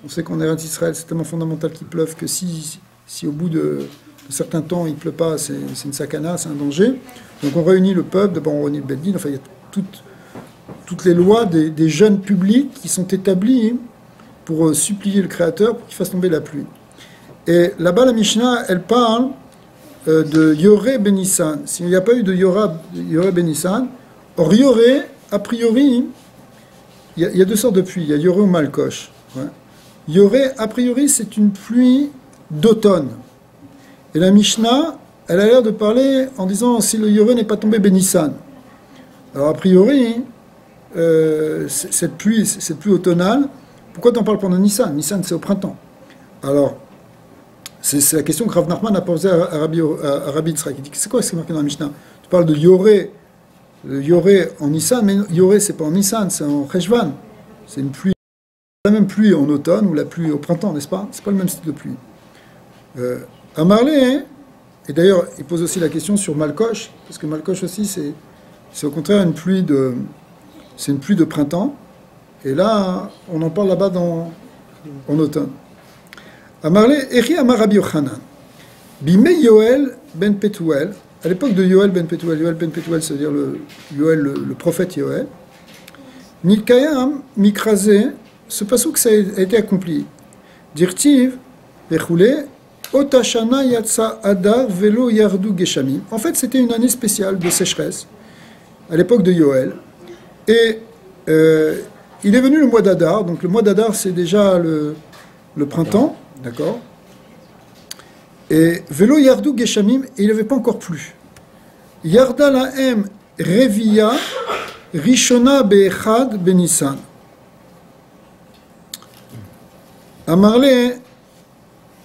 On sait qu'en Eretz Israël, c'est tellement fondamental qu'il pleuve que si au bout de un certain temps, il ne pleut pas, c'est une sakana, c'est un danger. Donc on réunit le peuple, d'abord on réunit le Beddin, enfin il y a toutes les lois des jeûnes publics qui sont établies pour supplier le Créateur pour qu'il fasse tomber la pluie. Et là-bas, la Mishnah, elle parle de Yoré ben Nissan. S'il n'y a pas eu de Yoré ben Nissan, or Yoré, a priori, il y a deux sortes de pluie, il y a Yoré ou Malkosh. Ouais. Yoré, a priori, c'est une pluie d'automne. Et la Mishnah, elle a l'air de parler en disant si le Yoré n'est pas tombé Bénissan. Alors a priori, cette pluie automnale, pourquoi tu en parles pendant Nissan? Nissan, c'est au printemps. Alors, c'est la question que Rav Nachman a posée à Rabbi Yitzhak. Il dit c'est quoi ce qui est marqué dans la Mishnah? Tu parles de Yoré, le Yoré en Nissan, mais Yoré, c'est pas en Nissan, c'est en Cheshvan. C'est une pluie, la même pluie en automne ou la pluie au printemps, n'est-ce pas? C'est pas le même style de pluie. À Marley, et d'ailleurs, il pose aussi la question sur Malkosh, parce que Malkosh aussi, c'est au contraire une pluie de printemps, et là, on en parle là-bas en automne. À Marley, Eri Amar Rabbi Yochanan, Bime Yoel ben Petuel, à l'époque de Yoel ben Petuel, c'est-à-dire le prophète Yoel, Nikayam Mikrazé, ce passouk ça a été accompli. Dirtiv, Vechoulé, Otashana Yatsa Adar Velo Yardu Geshamim. En fait, c'était une année spéciale de sécheresse, à l'époque de Yoel. Et il est venu le mois d'Adar. Donc le mois d'Adar, c'est déjà le printemps, d'accord. Et Velo Yardu Geshamim, et il n'avait pas encore plu. Yarda Lahem Revia Rishona Be'echad Benissan. Amarle,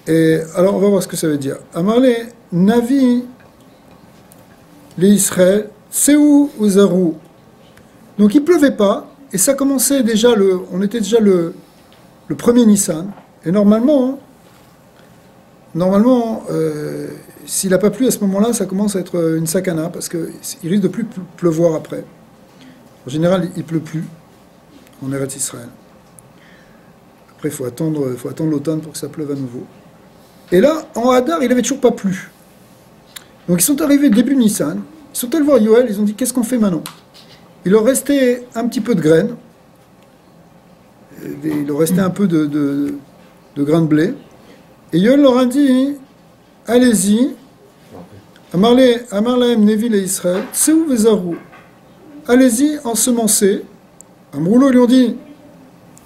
et alors on va voir ce que ça veut dire. Amarle Navi les Israël, Seou Uzaru. Donc il pleuvait pas, et ça commençait déjà on était déjà le premier Nissan. Et normalement, s'il n'a pas plu à ce moment-là, ça commence à être une sakana, parce qu'il risque de plus pleuvoir après. En général, il pleut plus en Eretz Israël. Après, il faut attendre l'automne pour que ça pleuve à nouveau. Et là, en Hadar, il n'avait toujours pas plu. Donc ils sont arrivés début Nissan, ils sont allés voir Yoël, ils ont dit qu'est-ce qu'on fait maintenant? Il leur restait un petit peu de graines, il leur restait un peu de grains de blé, et Yoël leur a dit allez-y, Amarlaem Nevil et Israël, Tseou Vezaru, allez-y, ensemencez. Amroulo, ils lui ont dit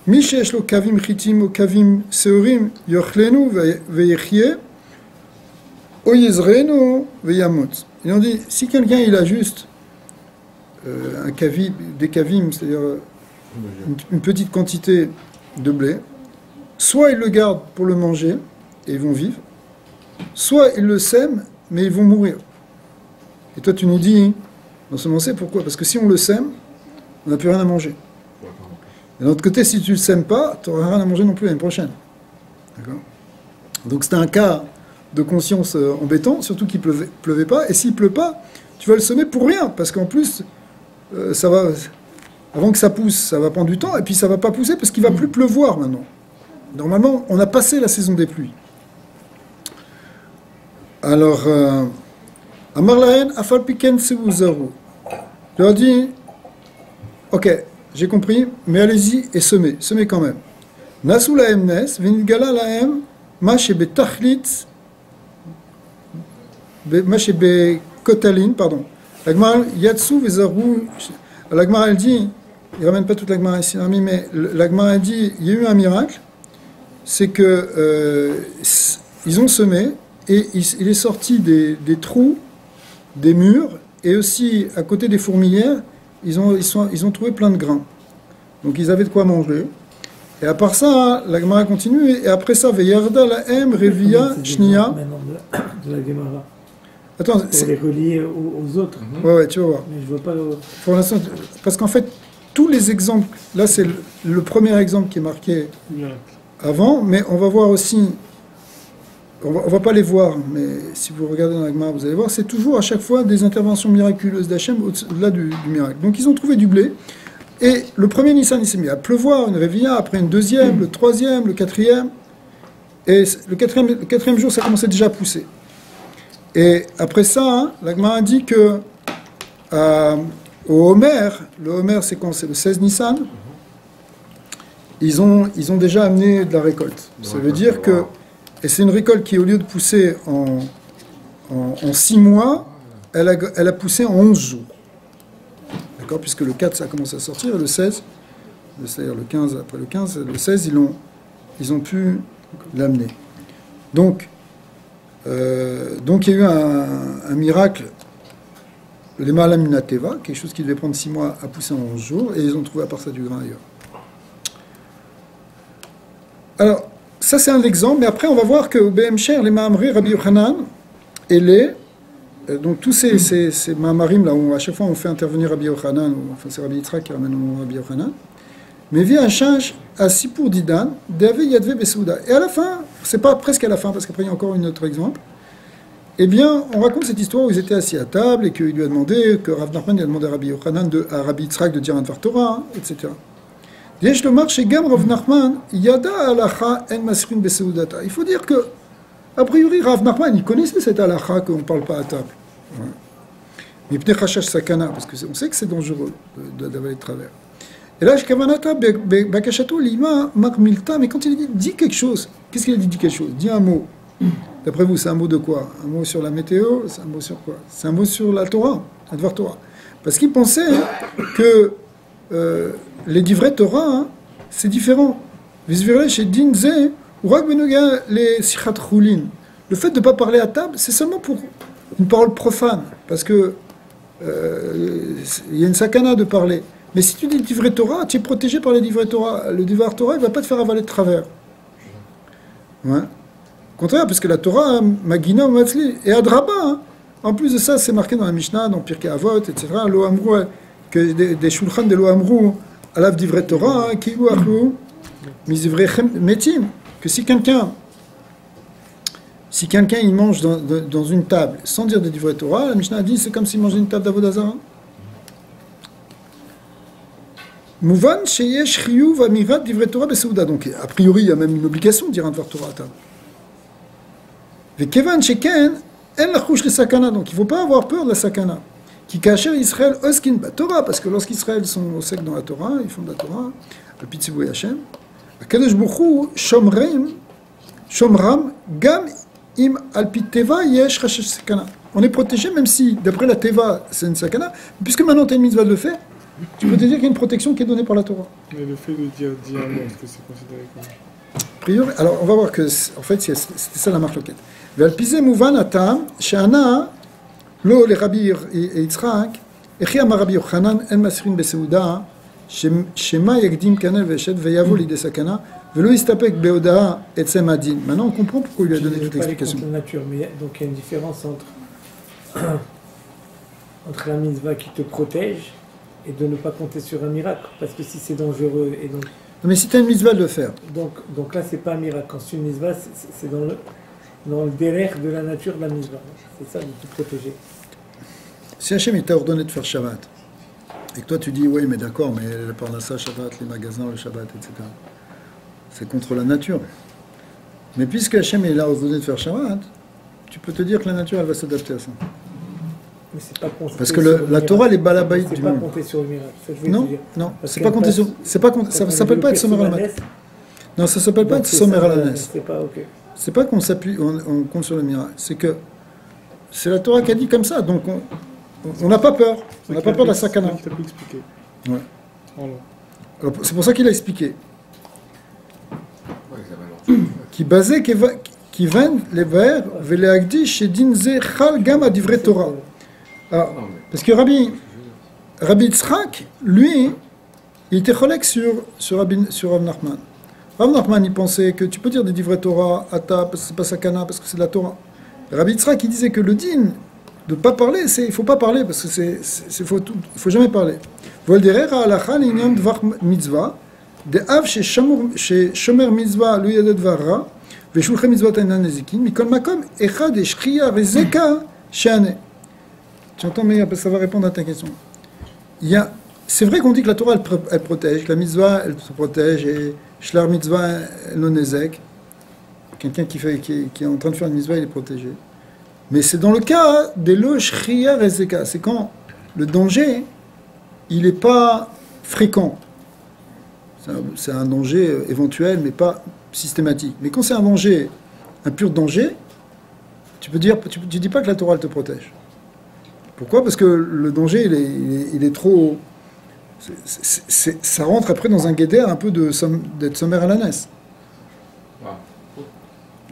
Mishesh lo kavim chitim o kavim seorim yochlenu veyechye o yezrenu veyamot. Ils ont dit si quelqu'un il a juste des kavim, c'est-à-dire une petite quantité de blé, soit ils le gardent pour le manger et ils vont vivre, soit ils le sèment mais ils vont mourir. Et toi tu nous dis ensemencer, pourquoi? Parce que si on le sème, on n'a plus rien à manger. Et d'un autre côté, si tu ne le sèmes pas, tu n'auras rien à manger non plus l'année prochaine. D'accord? Donc c'était un cas de conscience embêtant, surtout qu'il ne pleuvait pas. Et s'il ne pleut pas, tu vas le semer pour rien, parce qu'en plus, avant que ça pousse, ça va prendre du temps, et puis ça ne va pas pousser parce qu'il ne va plus pleuvoir maintenant. Normalement, on a passé la saison des pluies. Alors, Amar Lahen, Afal Piken Seuzaru. Je leur dis, ok, j'ai compris, mais allez-y et semez quand même. Nasu lahem nes, v'nidgala lahem, ma shebe tachlit, ma shebe kotalin, pardon. L'agmara yatsu vezaru, l'agmara elle dit, il ramène pas toute l'agmara ici, mais l'agmara elle dit, il y a eu un miracle, c'est que ils ont semé et il est sorti des trous, des murs, et aussi à côté des fourmilières, ils ont trouvé plein de grains. Donc ils avaient de quoi manger. Et à part ça, la Gemara continue, et après ça, Veyarda lahem revia shnia. De la Gemara. Attends, pour les relier aux autres. Ouais, tu vas voir. Mais je vois pas. Pour l'instant, parce qu'en fait, tous les exemples, là c'est le premier exemple qui est marqué avant, mais on va voir aussi. On va pas les voir, mais si vous regardez dans la Gemara, vous allez voir, c'est toujours à chaque fois des interventions miraculeuses d'Hachem au-delà du miracle. Donc ils ont trouvé du blé, et le premier Nissan, il s'est mis à pleuvoir, une réveilla, après une deuxième, le troisième, le quatrième, et le quatrième jour, ça commençait déjà à pousser. Et après ça, la Gemara dit que au Homer, le Homer c'est quand? C'est le 16 Nissan, ils ont déjà amené de la récolte. Ça veut dire que et c'est une récolte qui, au lieu de pousser en 6 mois, elle a poussé en 11 jours. D'accord? Puisque le 4, ça commence à sortir, et le 16, c'est-à-dire le 15, après le 15, le 16, ils ont pu l'amener. Donc, il y a eu un miracle, les Malaminateva, quelque chose qui devait prendre 6 mois à pousser en 11 jours, et ils ont trouvé à part ça du grain ailleurs. Alors, ça, c'est un exemple, mais après, on va voir que au BM-Cher, les Mahamri, Rabbi Yochanan, et donc tous ces Mahamarim, là où à chaque fois on fait intervenir Rabbi Yochanan, enfin c'est Rabbi Yitzhak qui ramène au nom Rabbi Yochanan, mais vient un change à Sipur Didan, Dave Yadve Besouda. Et à la fin, c'est pas presque à la fin, parce qu'après il y a encore un autre exemple, eh bien, on raconte cette histoire où ils étaient assis à table et qu'il lui a demandé, que Rav Nachman a demandé à Rabbi Yochanan, à Rabbi Yitzhak de dire un Dvar Torah, etc. Il faut dire que, a priori, Rav Nachman, il connaissait cette halakha qu'on ne parle pas à table. Mais peut-être sakana, parce qu'on sait que c'est dangereux d'avaler de travers. Et là, mais quand il dit quelque chose, qu'est-ce qu'il a dit quelque chose? Dit un mot. D'après vous, c'est un mot de quoi? Un mot sur la météo? C'est un mot sur quoi? C'est un mot sur la Torah, la Dvar Torah. Parce qu'il pensait que les divrei Torah, c'est différent. Visviré chez Dinze, Ourak Benoga, les Sichat Choulin. Le fait de ne pas parler à table, c'est seulement pour une parole profane. Parce que il y a une sakana de parler. Mais si tu dis le divrei Torah, tu es protégé par le divrei Torah. Le divrei Torah, il ne va pas te faire avaler de travers. Ouais. Au contraire, parce que la Torah, Magina, Matzli, et Adraba, hein. En plus de ça, c'est marqué dans la Mishnah, dans Pirkei Avot, etc. Lo Amrou, que des shulchan de Lo Amrou, alav divrei Torah, qui ou achou, mizivrei metim, que si quelqu'un il mange dans une table sans dire de divrei Torah, la Mishnah dit c'est comme s'il mangeait une table d'Avodah Zarah. Mouvan sheyesh chiyuv amirat divrei Torah besouda. Donc a priori il y a même une obligation de dire un divrei Torah à table. Vekevan sheken en lachouch le sakana. Donc il ne faut pas avoir peur de la sakana. Qui kacher Israël oskin ba Torah, parce que lorsqu'Israël sont au sec dans la Torah, ils font de la Torah, le pitzivoy Hashem. Akadosh Baruch Hu shomram gam im alpi teva yesh rashesh sakana. On est protégé même si d'après la teva c'est une sakana, puisque maintenant tu as une mitzvah de le faire. Tu peux te dire qu'il y a une protection qui est donnée par la Torah. Mais le fait de dire diamant, est-ce que c'est considéré comme... Priori, alors on va voir que en fait c'était ça la marque loquette. Ve'alpize mouvan atam she'ana lo le Rabbi Yitzchak echi amar Rabbi Yochanan en masrin beseuda shema yagdim kanel ve'eshet ve'yavo l'idée sakana ve'lo yistapek beodaa etzem adin. Maintenant on comprend pourquoi il lui a donné toute l'explication. La nature, mais donc il y a une différence entre la mitzvah qui te protège et de ne pas compter sur un miracle, parce que si c'est dangereux et donc... Non, mais si tu as une mitzvah de le faire. Donc là c'est pas un miracle, quand c'est une mitzvah c'est dans le délire de la nature de la mitzvah, c'est ça de te protéger. Si Hachem t'a ordonné de faire Shabbat, et que toi tu dis oui mais d'accord, mais la parnassa, Shabbat, les magasins, le Shabbat, etc. C'est contre la nature. Mais puisque Hachem est là ordonné de faire Shabbat, tu peux te dire que la nature elle va s'adapter à ça. Mais c'est pas parce que la Torah, les balabaït du monde. C'est pas compter sur le miracle. Non, non, c'est pas compter sur. Ça s'appelle pas être sommer à la messe. Non, ça s'appelle pas être sommer à la messe. C'est pas qu'on s'appuie, on compte sur le miracle. C'est que c'est la Torah qui a dit comme ça. Donc on n'a pas peur. On n'a pas peur de la sakana. Tu as pu expliquer. Ouais. Alors, c'est pour ça qu'il a expliqué. Qui basait qui vend les vers veleagdi chez dinze chal gam à divrei Torah. Alors, parce que Rabbi Yitzchak, lui, il était cholek sur Rav Nachman. Rav Nachman, il pensait que tu peux dire des divrei Torah à ta, parce que c'est pas sakana, parce que c'est de la Torah. Rabbi Yitzchak, il disait que le din, de ne pas parler, il ne faut pas parler, parce que il ne faut jamais parler. Volderer ha'alacha l'inyan dvar mitzvah, de av chez shomer mitzvah lo yadet dvarra, veshulchem mitzvah ta'inan nezikin, mikol makom echad et shriya rezeka she'aneh. Tu entends, mais ça va répondre à ta question. C'est vrai qu'on dit que la Torah, elle protège, que la mitzvah, elle se protège, et shlar mitzvah non nezek. Quelqu'un qui est en train de faire une mitzvah, il est protégé. Mais c'est dans le cas des lo shriya rezeka. C'est quand le danger, il n'est pas fréquent. C'est un danger éventuel, mais pas systématique. Mais quand c'est un danger, un pur danger, tu dis pas que la Torah, elle te protège. Pourquoi ? Parce que le danger, il est trop... ça rentre après dans un guédère un peu d'être sommaire à la NES.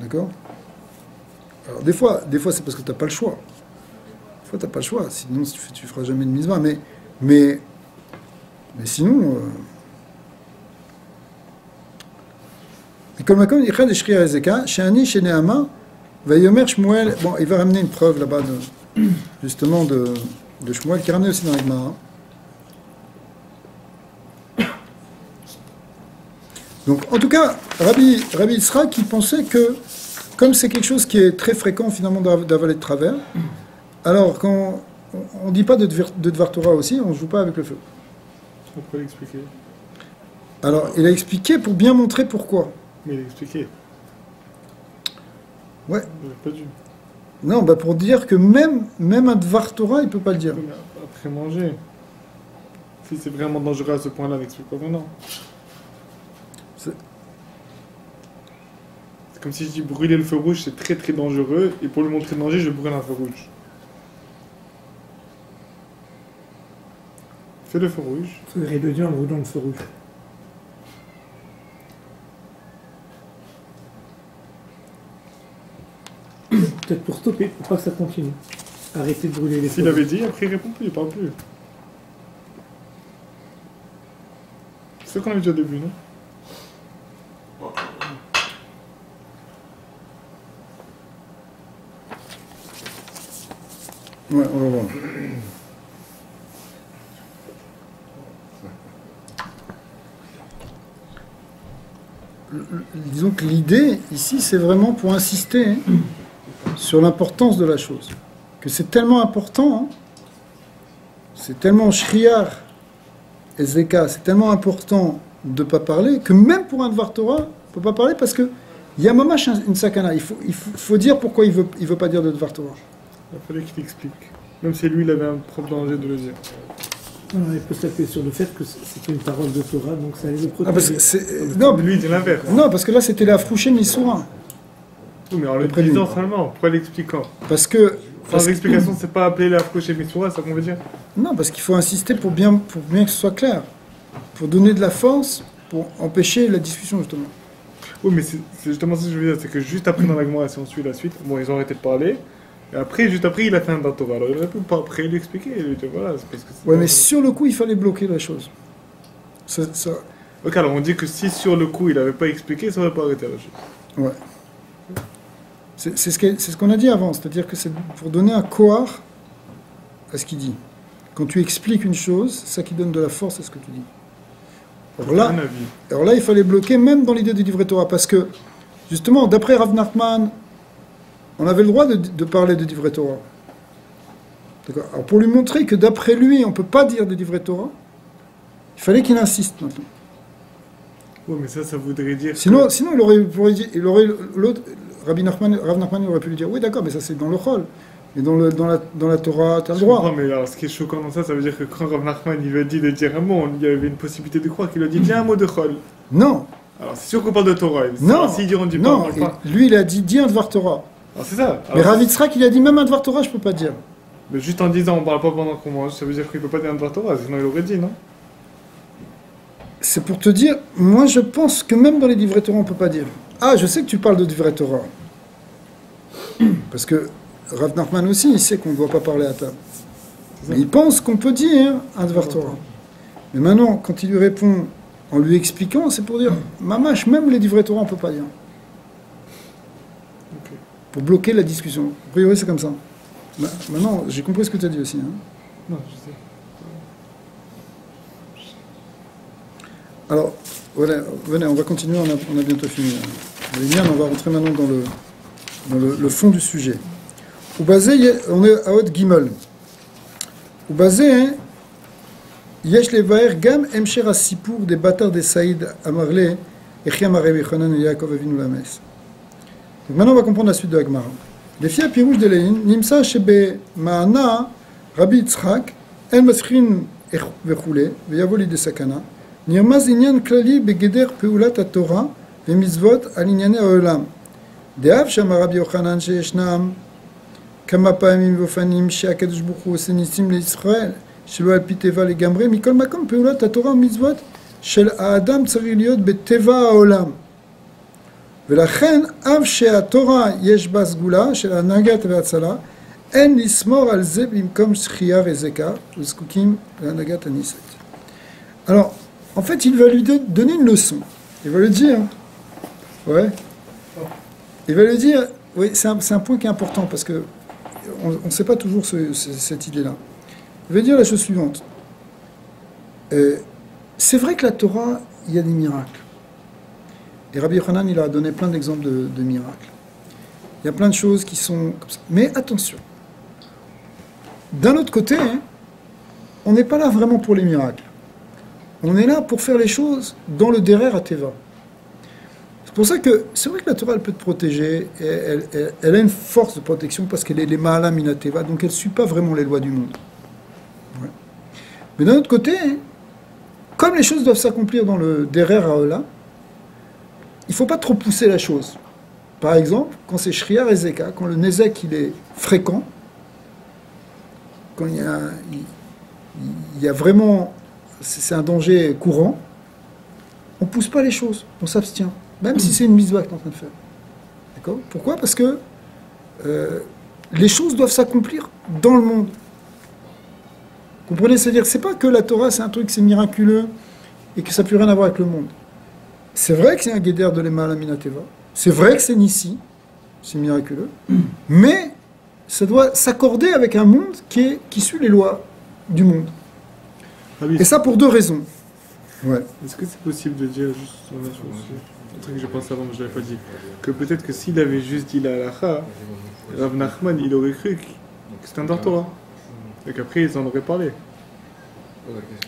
D'accord ? Alors des fois c'est parce que tu n'as pas le choix. Des fois tu n'as pas le choix, sinon tu feras jamais de mitzvah. Mais sinon... Bon, il va ramener une preuve là-bas justement de Shmuel, qui est ramené aussi dans la Gemara. Donc, en tout cas, Rabbi Yitzchak qui pensait que, comme c'est quelque chose qui est très fréquent finalement d'avaler de travers, alors quand on ne dit pas de Dvar Torah aussi, on ne joue pas avec le feu. Pourquoi l'expliquer ? Alors, il a expliqué pour bien montrer pourquoi. Mais il a expliqué. Ouais. Il n'a pas dû. Non, pour dire que même un Dvar Torah, il ne peut pas le dire. Après manger. Si c'est vraiment dangereux à ce point-là, n'explique pas maintenant. C'est comme si je dis brûler le feu rouge, c'est très très dangereux, et pour lui montrer le danger, je brûle un feu rouge. Fais le feu rouge. Il faudrait le dire en brûlant le feu rouge. peut-être pour stopper, pour pas que ça continue. Arrêter de brûler les S'il forêts. avait dit, après il répond plus, il parle plus. C'est ce qu'on avait dit au début, non? Ouais, on va voir. Disons que l'idée, ici, c'est vraiment pour insister sur l'importance de la chose. Que c'est tellement important, c'est tellement shriar et zeka, c'est tellement important de ne pas parler, que même pour un Dvar Torah, on ne peut pas parler parce que il y a mamash une sakana. Il faut dire pourquoi il veut pas dire de Dvar Torah. Il fallait qu'il explique. Même si lui, il avait un propre danger de le dire. Alors, il peut s'appuyer sur le fait que c'est une parole de Torah, donc ça allait le protéger. Ah, parce que c'est... Non, Lui, il dit l'inverse. non, parce que là, c'était la frouché Missoura. Oui, mais en le Après disant lui. seulement, pourquoi l'expliquant? Parce que... Sans explication, c'est pas appelé la chez Mitsura, c'est ça qu'on veut dire? Non, parce qu'il faut insister pour bien que ce soit clair. Pour donner de la force, pour empêcher la discussion, justement. Oui, mais c'est justement ça que je veux dire, c'est que juste après dans la Gemara, si on suit la suite, bon, ils ont arrêté de parler, et après, juste après, il a fait un Torah. Alors il aurait pu pas après lui expliquer, et lui dire voilà, c'est parce que c'est Ouais, pas- mais sur le coup, il fallait bloquer la chose. Ça... Ok, alors on dit que si sur le coup il avait pas expliqué, ça aurait pas arrêté la chose. Ouais. C'est ce qu'on a dit avant, c'est-à-dire que c'est pour donner un coar à ce qu'il dit. Quand tu expliques une chose, c'est ça qui donne de la force à ce que tu dis. Un avis. Alors là, il fallait bloquer même dans l'idée du livret Torah, parce que, justement, d'après Rav Nachman, on avait le droit de parler de livret Torah. D'accord. Alors pour lui montrer que d'après lui, on ne peut pas dire de livret Torah, il fallait qu'il insiste maintenant. Oui, mais ça voudrait dire. Sinon il aurait l'autre, Rav Nachman, il aurait pu lui dire, oui d'accord, mais ça c'est dans le Chol. Mais dans la Torah, tu as le droit. Non, mais alors ce qui est choquant dans ça, ça veut dire que quand Rav Nachman il lui a dit de dire un mot, il y avait une possibilité de croire qu'il a dit dis un mot de Chol. Non, Alors c'est sûr qu'on parle de Torah. non, Alors, s'ils diront du pas, on non. parle pas. Lui il a dit, dis un Dvar Torah. Alors c'est ça. Mais Alors, Rav Yitzhak, il a dit, même un Dvar Torah, je peux pas dire. mais juste en disant on parle pas pendant qu'on mange, ça veut dire qu'il peut pas dire un Dvar Torah, sinon il aurait dit, non? C'est pour te dire, moi je pense que même dans les livrets Torah, on peut pas dire. Ah, je sais que tu parles de livrets Torah. Parce que Rav Nachman aussi, il sait qu'on ne doit pas parler à table. Mais il pense qu'on peut dire un Dvar Torah. Mais maintenant, quand il lui répond en lui expliquant, c'est pour dire, mamash, même les livrets Torah, on peut pas dire. Ok. Pour bloquer la discussion. A priori, c'est comme ça. Maintenant, j'ai compris ce que tu as dit aussi. Hein. Non, je sais. Alors, voilà, venez, on va continuer, on a bientôt fini. Allez bien, on va rentrer maintenant dans le fond du sujet. Au basé, on est à Haute Gimel. Au basé, Yesh levaer gam emsher asipur des bâtards des Saïd Amarle, Echiam Arev Yochanan et Yaakov Avinu Lames. Donc maintenant, on va comprendre la suite de la Gemara. Les filles à Pirouche de Léin, Nimsa Shebe Maana, Rabbi Yitzhak, El Masrin Vechule, Veyavoli de Sakana, נרמז עניין כללי בגדר פעולת התורה ומצוות על ענייני העולם. דאב שאמר רבי יוחנן שישנם כמה פעמים ואופנים שהקדוש ברוך הוא עושה ניסים לישראל שלא על פי טבע לגמרי, מכל מקום פעולת התורה ומצוות של האדם צריך להיות בטבע העולם. ולכן אף שהתורה יש בה סגולה של הנהגת והצלה, אין לשמור על זה במקום שחייה וזקה וזקוקים להנהגת הניסית. Alors, en fait, il va lui donner une leçon. Il va lui dire, ouais, il va lui dire, oui, c'est un point qui est important parce que on ne sait pas toujours cette idée-là. Il va dire la chose suivante. C'est vrai que la Torah, il y a des miracles. Et Rabbi Yochanan, il a donné plein d'exemples de miracles. Il y a plein de choses qui sont comme ça. Mais attention. D'un autre côté, on n'est pas là vraiment pour les miracles. On est là pour faire les choses dans le derer à Teva. C'est pour ça que c'est vrai que la Torah, elle peut te protéger, elle a une force de protection parce qu'elle est les Ma'ala Mina Teva, donc elle ne suit pas vraiment les lois du monde. Ouais. Mais d'un autre côté, comme les choses doivent s'accomplir dans le derer à Ola, il ne faut pas trop pousser la chose. Par exemple, quand c'est Shriya Rezeka, quand le Nezek il est fréquent, quand il y a vraiment... c'est un danger courant, on ne pousse pas les choses, on s'abstient, même si c'est une mitzvah que tu es en train de faire. D'accord ? Pourquoi ? Parce que les choses doivent s'accomplir dans le monde. Vous comprenez? C'est-à-dire, c'est pas que la Torah, c'est un truc, c'est miraculeux, et que ça n'a plus rien à voir avec le monde. C'est vrai que c'est un guéder de l'Ema Laminateva, c'est vrai que c'est Nissi, c'est miraculeux, mais ça doit s'accorder avec un monde qui suit les lois du monde. Ah oui. Et ça pour deux raisons. Ouais. Est-ce que c'est possible de dire juste un truc que je pensais avant mais je l'avais pas dit, que peut-être que s'il avait juste dit la halakha, Rav Nachman il aurait cru que c'était un Torah et qu'après ils en auraient parlé.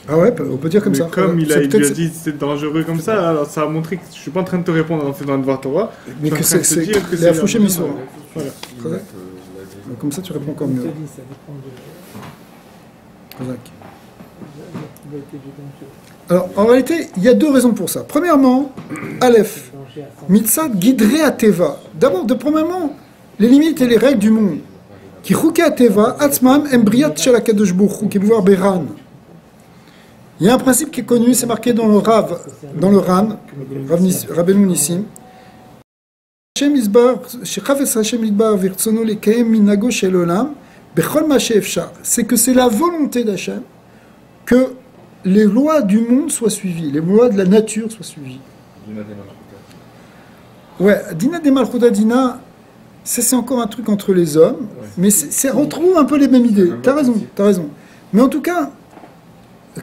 Ah ouais, on peut dire comme Mais ça. comme il C'est lui a peut-être- dit c'est dangereux comme ça, alors ça a montré que je suis pas en train de te répondre en faisant un devoir Torah. mais je que suis en train c'est de te dire que les Afouché un- Missour. Voilà. Comme ça, tu réponds encore Comme mieux. tu dis, ça dépend de Razak. la qualité du danger. Alors, en réalité, il y a deux raisons pour ça. Premièrement, Aleph, Danger à 100. Mitzad guiderait à Teva. D'abord, premièrement, les limites et les règles du monde. Qui chouké à Teva, Atzmam, Embriat Shel HaKadosh Baruch Hu, qui est pouvoir Beran. Il y a un principe qui est connu, c'est marqué dans le Rav, dans le Ran, Rabbeinu Nissim. Hashem Yisbar, Shechafes Hashem Yisbar, Virtsono Lekayem Minago Shel Olam, Bechol Ma She'efshar. C'est que c'est la volonté d'Hachem que les lois du monde soient suivies, les lois de la nature soient suivies. Ouais, Dina de Malchuta Dina, ça c'est encore un truc entre les hommes, mais ça retrouve un peu les mêmes idées. T'as raison. Mais en tout cas,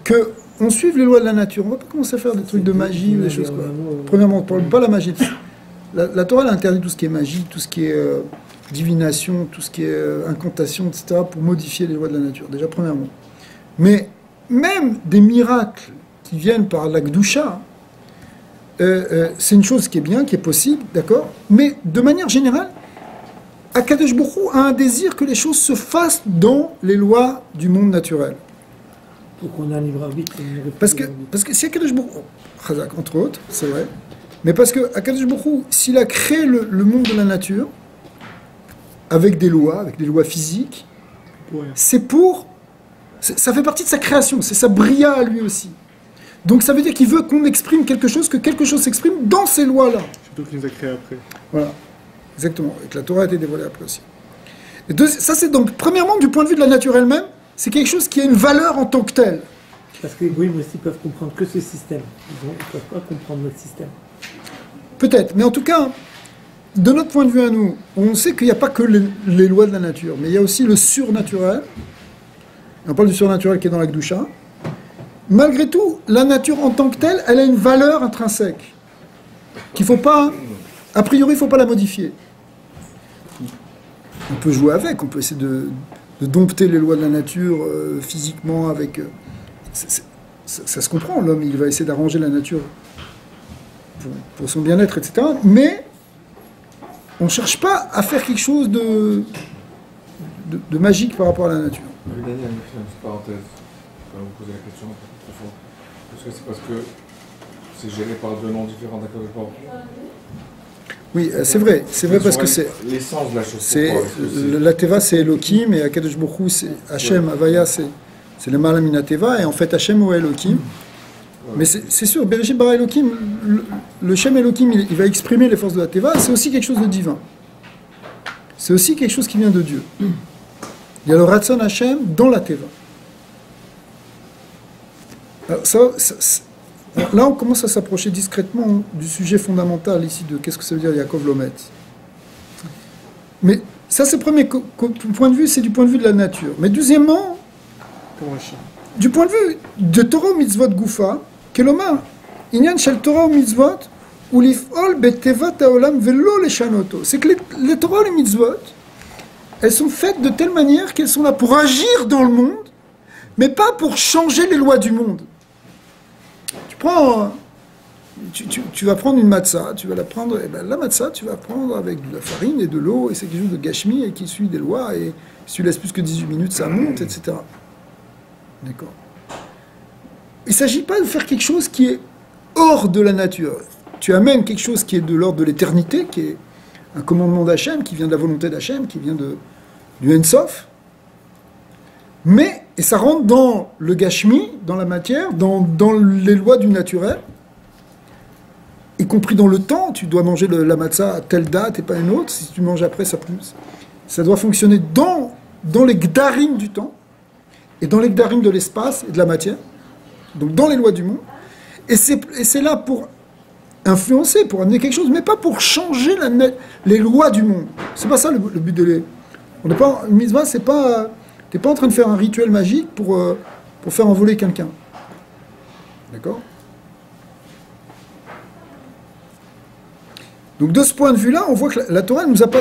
que on suive les lois de la nature. On va pas commencer à faire des trucs de magie ou des choses quoi. Premièrement, on ne parle pas de la magie. La Torah elle interdit tout ce qui est magie, tout ce qui est divination, tout ce qui est incantation, etc., pour modifier les lois de la nature. Déjà, premièrement. Mais même des miracles qui viennent par la Gdusha, c'est une chose qui est bien, qui est possible, d'accord? Mais de manière générale, Akadosh Baruch Hu a un désir que les choses se fassent dans les lois du monde naturel. Pour qu'on ait un libre arbitre. Parce que si Akadosh Baruch Hu, Chazak, entre autres, c'est vrai, mais parce que Akadosh Baruch Hu, s'il a créé le monde de la nature, avec des lois physiques, Ouais. ça fait partie de sa création, c'est sa bria à lui aussi. Donc ça veut dire qu'il veut qu'on exprime quelque chose, que quelque chose s'exprime dans ces lois-là. Surtout qu'il nous a créé après. Voilà, exactement, et que la Torah a été dévoilée après aussi. Et ça c'est donc, premièrement, du point de vue de la nature elle-même, c'est quelque chose qui a une valeur en tant que telle. Parce que les goïms aussi peuvent comprendre que ce système. Ils ne peuvent pas comprendre notre système. Peut-être, mais en tout cas, de notre point de vue à nous, on sait qu'il n'y a pas que les lois de la nature, mais il y a aussi le surnaturel. Et on parle du surnaturel qui est dans la Gdusha. Malgré tout, la nature en tant que telle, elle a une valeur intrinsèque. Qu'il faut pas, a priori, il ne faut pas la modifier. On peut jouer avec, on peut essayer de dompter les lois de la nature physiquement avec... ça se comprend, l'homme, il va essayer d'arranger la nature pour son bien-être, etc. Mais on ne cherche pas à faire quelque chose de magique par rapport à la nature. Oui, Daniel, une petite parenthèse. Quand vous posez la question, est-ce que c'est parce que c'est géré par deux noms différents d'Akadosh Baruch Hu? Oui, c'est vrai parce que c'est... L'essence de la chose. C'est pourquoi? Parce que la Teva c'est Elohim et Akadosh Baruch Hu c'est Hachem, Havaya c'est le Malamina Teva et en fait Hachem ou Elohim. Mais c'est sûr, Bereshit bara Elohim, le Shem Elohim il va exprimer les forces de la Teva, c'est aussi quelque chose de divin. C'est aussi quelque chose qui vient de Dieu. Il y a le Ratzon Hachem dans la Teva. Alors, là on commence à s'approcher discrètement du sujet fondamental ici de qu'est-ce que ça veut dire Yaakov Lomet. Mais ça, c'est le premier point de vue, c'est du point de vue de la nature. Mais deuxièmement, Pour un chien. du point de vue de Torah ou Mitzvot Goufa, Kelomar, Inyan shel Torah ou Mitzvot, ou lif'ol betevat haolam velo leshanoto. C'est que les Torah et les Mitzvot, elles sont faites de telle manière qu'elles sont là pour agir dans le monde, mais pas pour changer les lois du monde. Tu vas prendre une matzah, tu vas la prendre, et ben la matzah, tu vas prendre avec de la farine et de l'eau, et c'est quelque chose de gashmi et qui suit des lois, et si tu laisses plus que 18 minutes, ça monte, etc. D'accord. Il ne s'agit pas de faire quelque chose qui est hors de la nature. Tu amènes quelque chose qui est de l'ordre de l'éternité, qui est un commandement d'Hachem, qui vient de la volonté d'Hachem, qui vient du Ensof, mais, et ça rentre dans le gashmi, dans la matière, dans les lois du naturel, y compris dans le temps, tu dois manger la matzah à telle date et pas une autre, si tu manges après, ça ça doit fonctionner dans les gdarim du temps, et dans les gdarim de l'espace et de la matière, donc dans les lois du monde, et c'est là pour influencer, pour amener quelque chose, mais pas pour changer les lois du monde. C'est pas ça le but de les... On n'est pas, une mitzvah, c'est pas... T'es pas en train de faire un rituel magique pour faire envoler quelqu'un. D'accord? Donc de ce point de vue-là, on voit que la Torah nous a pas...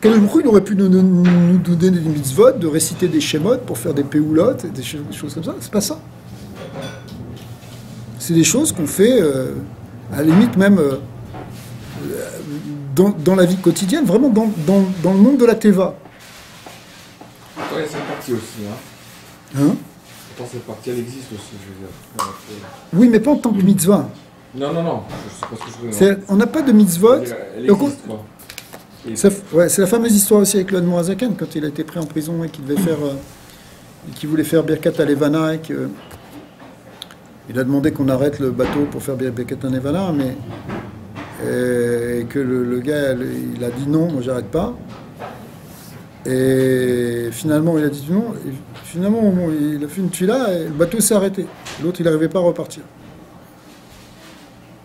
Kadosh Baruch Hu, il aurait pu nous donner des mitzvot, de réciter des shemot pour faire des péoulotes, des choses comme ça. C'est pas ça. C'est des choses qu'on fait, à la limite même, dans la vie quotidienne, vraiment dans le monde de la Teva. Ouais, c'est parti aussi, hein. Hein? Pourtant, cette partie, elle existe aussi, je veux dire. Oui, mais pas en tant que mitzvah. Non, je sais pas ce que je veux dire. On n'a pas de mitzvot. Elle existe, quoi. C'est la fameuse histoire aussi avec l'Admor Hazaken, quand il a été pris en prison et qu'il voulait faire Birkat Alevana, et il a demandé qu'on arrête le bateau pour faire Birkat Alevana, mais et que le gars, il a dit non, moi j'arrête pas. Et finalement, il a dit non. Et finalement, il a fait une tuila et le bateau s'est arrêté. L'autre, il n'arrivait pas à repartir.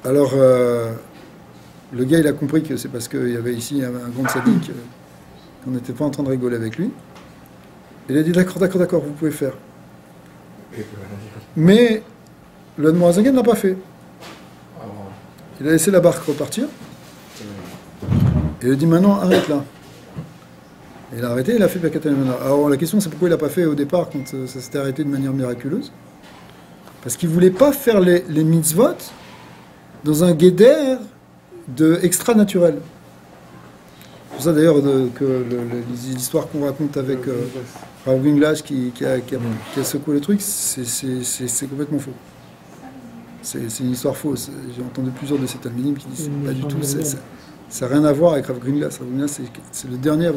Alors, le gars, il a compris que c'est parce qu'il y avait ici un grand sadique, qu'on n'était pas en train de rigoler avec lui. Il a dit d'accord, vous pouvez faire. Mais le Admorazagan ne l'a pas fait. Il a laissé la barque repartir. Et il a dit maintenant, arrête là. Il a arrêté, il a fait Birkat Alevana. Alors la question, c'est pourquoi il n'a pas fait au départ quand ça s'était arrêté de manière miraculeuse. Parce qu'il ne voulait pas faire les mitzvot dans un guéder extra-naturel. C'est pour ça d'ailleurs que l'histoire qu'on raconte avec Rav Gringlas qui a secoué le truc, c'est complètement faux. C'est une histoire fausse. J'ai entendu plusieurs de ces talmidim qui disent pas du tout. Ça n'a rien à voir avec Rav Gringlas. Rav Gringlas, c'est le dernier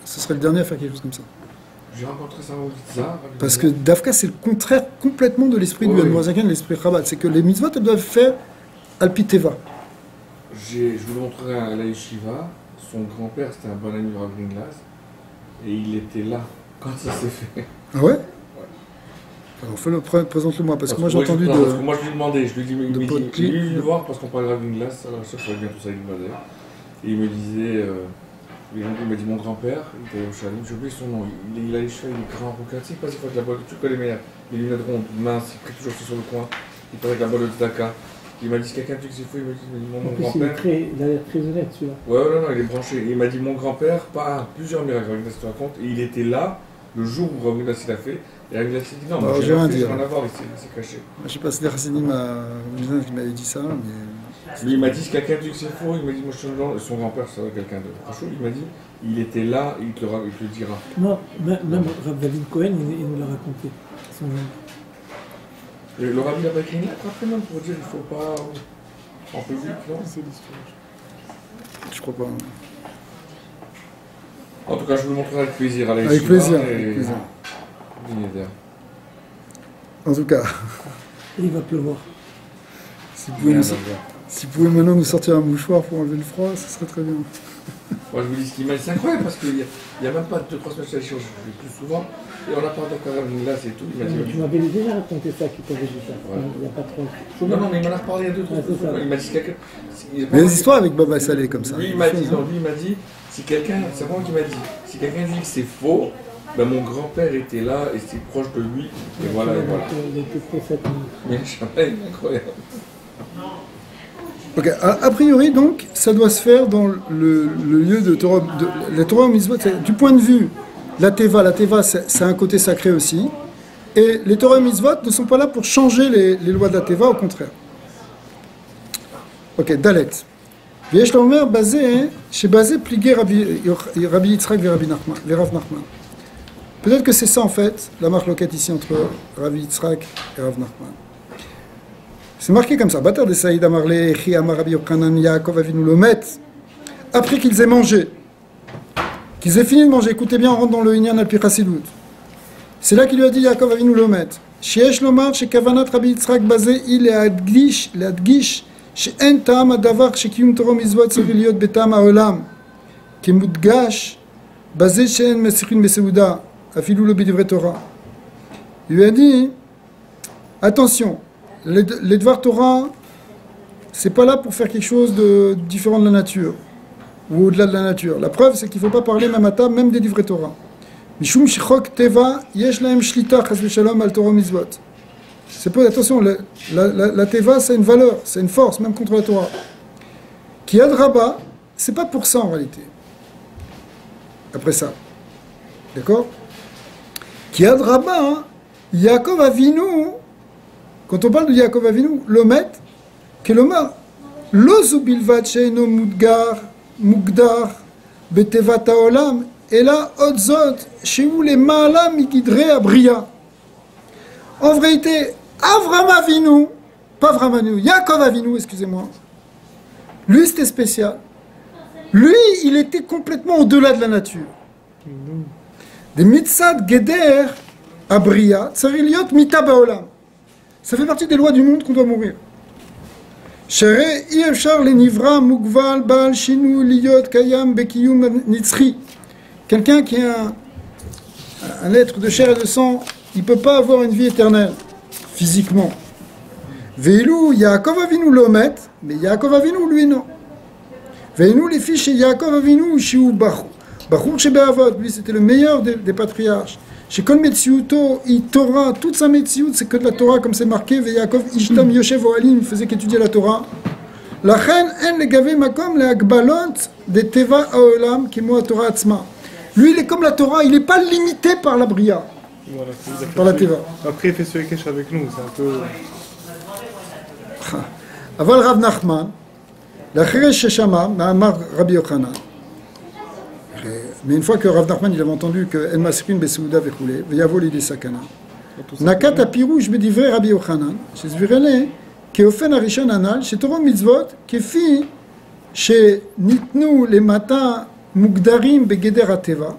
ce serait le dernier à faire quelque chose comme ça. J'ai rencontré ça au Pizza. Parce que Dafka, c'est le contraire complètement de l'esprit du Admorazaken, de l'esprit Chabad. C'est que les mitzvot, elles doivent faire Alpiteva. Je vous le montrerai à la Yeshiva. Son grand-père, c'était un bon ami de Rav Gringlas. Et il était là quand ça s'est fait. Ah ouais? Alors présente-le-moi, parce que moi j'ai entendu parce que moi je lui ai demandé, je lui ai dit, mais il pote me dit, lui le voir parce qu'on parlait de Rav Gringlas, alors je reviens tout ça avec moi d'ailleurs. Et il me disait, il m'a dit mon grand-père, il était au Chalim, j'ai oublié son nom, il a les cheveux, il est grand, rocatique, parce qu'il faut que la boîte, tu connais les meilleurs, les lunettes rondes, minces, il prie toujours sur le coin, il paraît que la boîte de Tzedaka. Il m'a dit, si quelqu'un dit que c'est fou, il m'a dit mon grand-père. Il a l'air très honnête celui-là. Ouais, non, il est branché. Il m'a dit mon grand-père, pas plusieurs miracles, Rav Gringlas te raconte, et il était là le jour où Rav Gringlas il a fait. Et Rav Gringlas s'est dit non, moi j'ai rien à voir, il s'est caché. Je sais pas si les Chassidim qui m'avait dit ça, mais. Lui, il m'a dit, si quelqu'un dit que c'est faux, il m'a dit, moi je suis son grand-père, c'est quelqu'un de très chaud, il m'a dit, il était là, il te le dira. Non, même Rav David Cohen, il nous l'a raconté. Le rabbi n'a pas écrit une lettre après même pour dire qu'il ne faut pas en public, non? C'est l'histoire. Je crois pas. En tout cas, je vous le montrerai avec plaisir à la Avec plaisir. En tout cas. Il va pleuvoir. Si vous pouvez maintenant nous sortir un mouchoir pour enlever le froid, ce serait très bien. Moi, je vous dis ce qu'il m'a dit, c'est incroyable parce qu'il n'y a même pas 2-3 semaines sur les choses, je fais plus souvent. Et on a parlé de Rav Gringlas et tout. Il m'a dit, tu m'avais déjà raconté ça, qu'il t'avait dit ça. Ouais. Il n'y a pas trop. Non, mais il m'en a reparlé il y a 2-3 fois. Il m'a dit quelqu'un. Mais les histoires avec Baba Salé comme ça. Lui, il m'a dit, si quelqu'un, c'est moi qui m'a dit, si quelqu'un dit que c'est faux, ben mon grand-père était là et c'est proche de lui. Et voilà, et voilà. Il était très fatigué. Mais c'est incroyable. Ok, a priori donc, ça doit se faire dans le lieu de Torah, la Torah Mitzvot, du point de vue la Teva c'est un côté sacré aussi, et les Torah Mitzvot ne sont pas là pour changer les lois de la Teva, au contraire. Ok, Dalet. V'yesh l'omer basé, chez basé pligué Rabbi Yitzhak et Rav Nachman. Peut-être que c'est ça en fait, la marque locate ici entre Rabbi Yitzhak et Rav Nachman. C'est marqué comme ça. Batar de Saïd Amarle, Echi Amar Rabbi Yochanan Yaakov Avinu Lomet. Après qu'ils aient mangé, qu'ils aient fini de manger, écoutez bien, on rentre dans le Inyan al-Pi Chassidut. C'est là qu'il lui a dit Yaakov Avinu Lomet. Sheesh Lomar, Shekavanat Rabbi Yitzhak Bazé, il Leadgish, She'en Ta'am Adavar, Shekiyum Torah Mizvot Tzoril Liot Betam Haolam, Kemudgash, basé chez Mesirin Beseuda, Afilou le Bidivre Torah. Il lui a dit, attention, les Dvar Torah, c'est pas là pour faire quelque chose de différent de la nature, ou au-delà de la nature. La preuve, c'est qu'il ne faut pas parler même à table, même des livrets Torah. Mishum Shichok Teva, Yesh Lahem Shlita, Chas V'Shalom, Al Torah Mitzvot. C'est pas, attention, la Teva, c'est une valeur, c'est une force, même contre la Torah. Qui a de rabat, c'est pas pour ça en réalité. Après ça. D'accord? Qui a de rabat, hein? Yaakov Avinu, quand on parle de Yaakov Avinu, l'omet, Kelomar, Lozu bilvat she'eno mugdar betevat haolam, ela otzot shehu le ma'ala migidre abriya. En vérité, Avram Avinu, pas Avram Avinu, Yaakov Avinu, excusez-moi, lui c'était spécial. Lui, il était complètement au-delà de la nature. Des mitzad geder abriya, tsariliot mita baolam. Ça fait partie des lois du monde qu'on doit mourir. Shere iefshar le nivra mugval bal shinu liyot kayam bekiyum nitzri. Quelqu'un qui est un être de chair et de sang, il ne peut pas avoir une vie éternelle, physiquement. Veilou Yaakov Avinu l'omet, mais Yaakov Avinu lui non. Veilou les filles chez Yaakov Avinu shiu Bachur. Bachur chez Be'avot, lui c'était le meilleur des patriarches. Chez Kol Metziuto, il Torah, toute sa Metziut, c'est que de la Torah, comme c'est marqué, Ve Yaakov Ishtam Yoshev Ohalim, il faisait qu'étudier la Torah. La reine, en le gavé makom, le akbalot, de Teva Haolam, qui est moi Torah Atzma. Lui, il est comme la Torah, il n'est pas limité par la Bria, Voilà, par la Teva. Après, il fait ce Kesh avec nous, c'est un peu. Aval Rav Nachman, la Cheresh Sheshama, Ma'amar Rabbi Yochanan. Mais une fois que Rav Nachman il avait entendu que El Masrin Besouda Vechoulé, Veyavo Lidi Sakana, Nakat Apirouj Bedivre Rabbi Yochanan, chez Zvirele, qui ofen Arishon Anal, chez Torah Mitzvot, qui fit chez Nitnu les matins Mugdarim Begeder Ateva,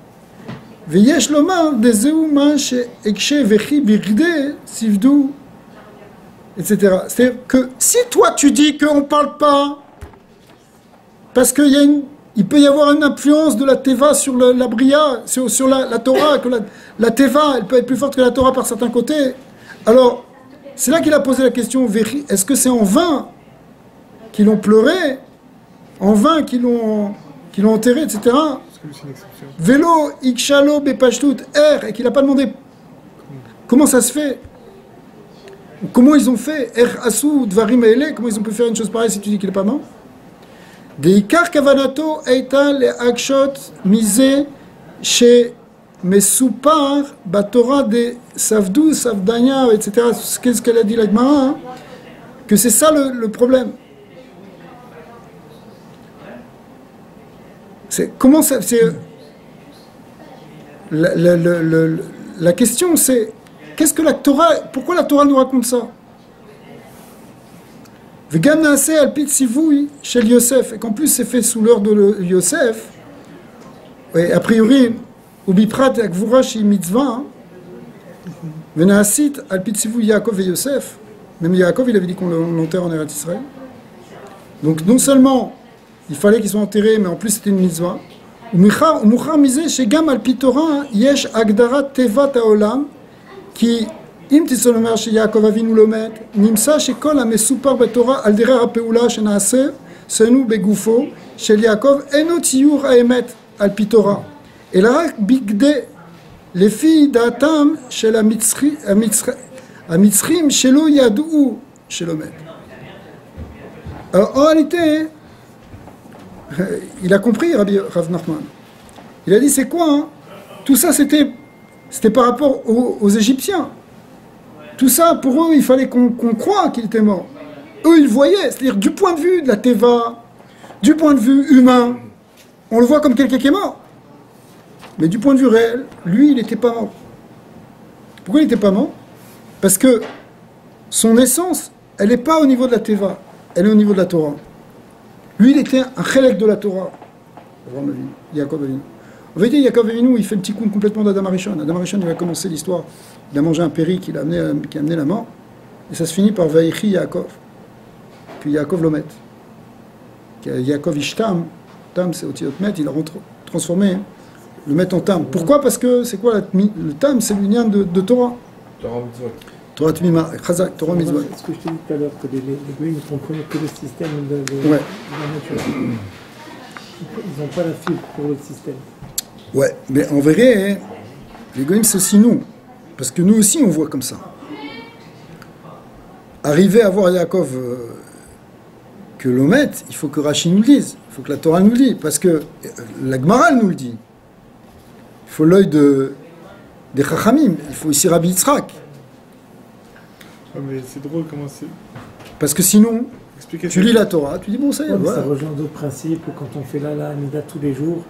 Veyesh Lomar de Zeuma chez Ekshe Vechi Birde Sivdou, etc. C'est-à-dire que si toi tu dis qu'on ne parle pas, parce qu'il y a il peut y avoir une influence de la Teva sur la Bria, sur la Torah, que la Teva, elle peut être plus forte que la Torah par certains côtés. Alors, c'est là qu'il a posé la question, est-ce que c'est en vain qu'ils l'ont pleuré, en vain qu'ils l'ont enterré, etc. Vélo, Ikshalo, Bepashtut, et qu'il n'a pas demandé comment ça se fait, comment ils ont fait, Asou, Dvarim Eile, comment ils ont pu faire une chose pareille si tu dis qu'il n'est pas mort. Deikar kavanato eita le akshot mise chez Mesupar Batora de Savdou, Savdania, etc. Qu'est-ce qu'elle a dit la Gemara, hein? Que c'est ça le problème. C'est comment ça. La question c'est qu'est-ce que la Torah. Pourquoi la Torah nous raconte ça? Vegam naase al pit sivui chez Yosef, et qu'en plus c'est fait sous l'heure de Yosef, et a priori, ubiprat et akvura chez mitzvah, venaasit al pit sivui Yaakov et Yosef, même Yaakov il avait dit qu'on l'enterre en Eretz Israël. Donc non seulement il fallait qu'ils soient enterrés, mais en plus c'était une mitzvah. Umuchar misé chez Gam al pit Torah, yesh agdarat tevat haolam, qui אם תצא לומר שיעקב אבינו לומד, נמצא שכל המסופר בתורה על דרך הפעולה שנעשה, שנו בגופו של יעקב אינו ציור האמת על פי תורה, אלא רק בגדי לפי דעתם של המצרים שלא ידעו שלומד. En réalité, il a compris Rav Nachman. Il a dit c'est quoi hein? Tout ça c'était par rapport aux Égyptiens. Tout ça, pour eux, il fallait qu'on croie qu'il était mort. Eux, ils voyaient, c'est-à-dire du point de vue de la Teva, du point de vue humain, on le voit comme quelqu'un qui est mort. Mais du point de vue réel, lui, il n'était pas mort. Pourquoi il n'était pas mort? Parce que son essence, elle n'est pas au niveau de la Teva, elle est au niveau de la Torah. Lui, il était un chelek de la Torah. Yaakov Avinu. En vérité, Yaakov Avinu, il fait le tikkun complètement d'Adam Arishon. Adam Arishon, il va commencer l'histoire. Il a mangé un péri qui a amené la mort. Et ça se finit par Vaïchi Yaakov. Puis Yaakov Lomet. Yaakov Ishtam. Tam, c'est Otiot Met. Il a transformé le mettre en tam. Pourquoi? Parce que c'est quoi le tam? C'est l'union de Torah. Torah mitzvot. Torah Tmima, Chazak, Torah Mitzvot. C'est ce que je t'ai dit tout à l'heure, que les goïms ne comprenaient que le système de Ouais. la nature. Ils n'ont pas la fibre pour le système. Ouais, mais en vrai, hein, les goïms, c'est aussi nous. Parce que nous aussi, on voit comme ça. Arriver à voir Yaakov que l'Omet, il faut que Rashi nous le dise. Il faut que la Torah nous le dise. Parce que la Gemara nous le dit. Il faut l'œil des Chachamim. Il faut ici Rabbi Yitzhak. Ah, mais c'est drôle comment c'est. Parce que sinon, Expliquez tu lis la Torah, tu dis bon, ça y est, Ouais, mais voilà. ça rejoint d'autres principes, que quand on fait la Amida tous les jours,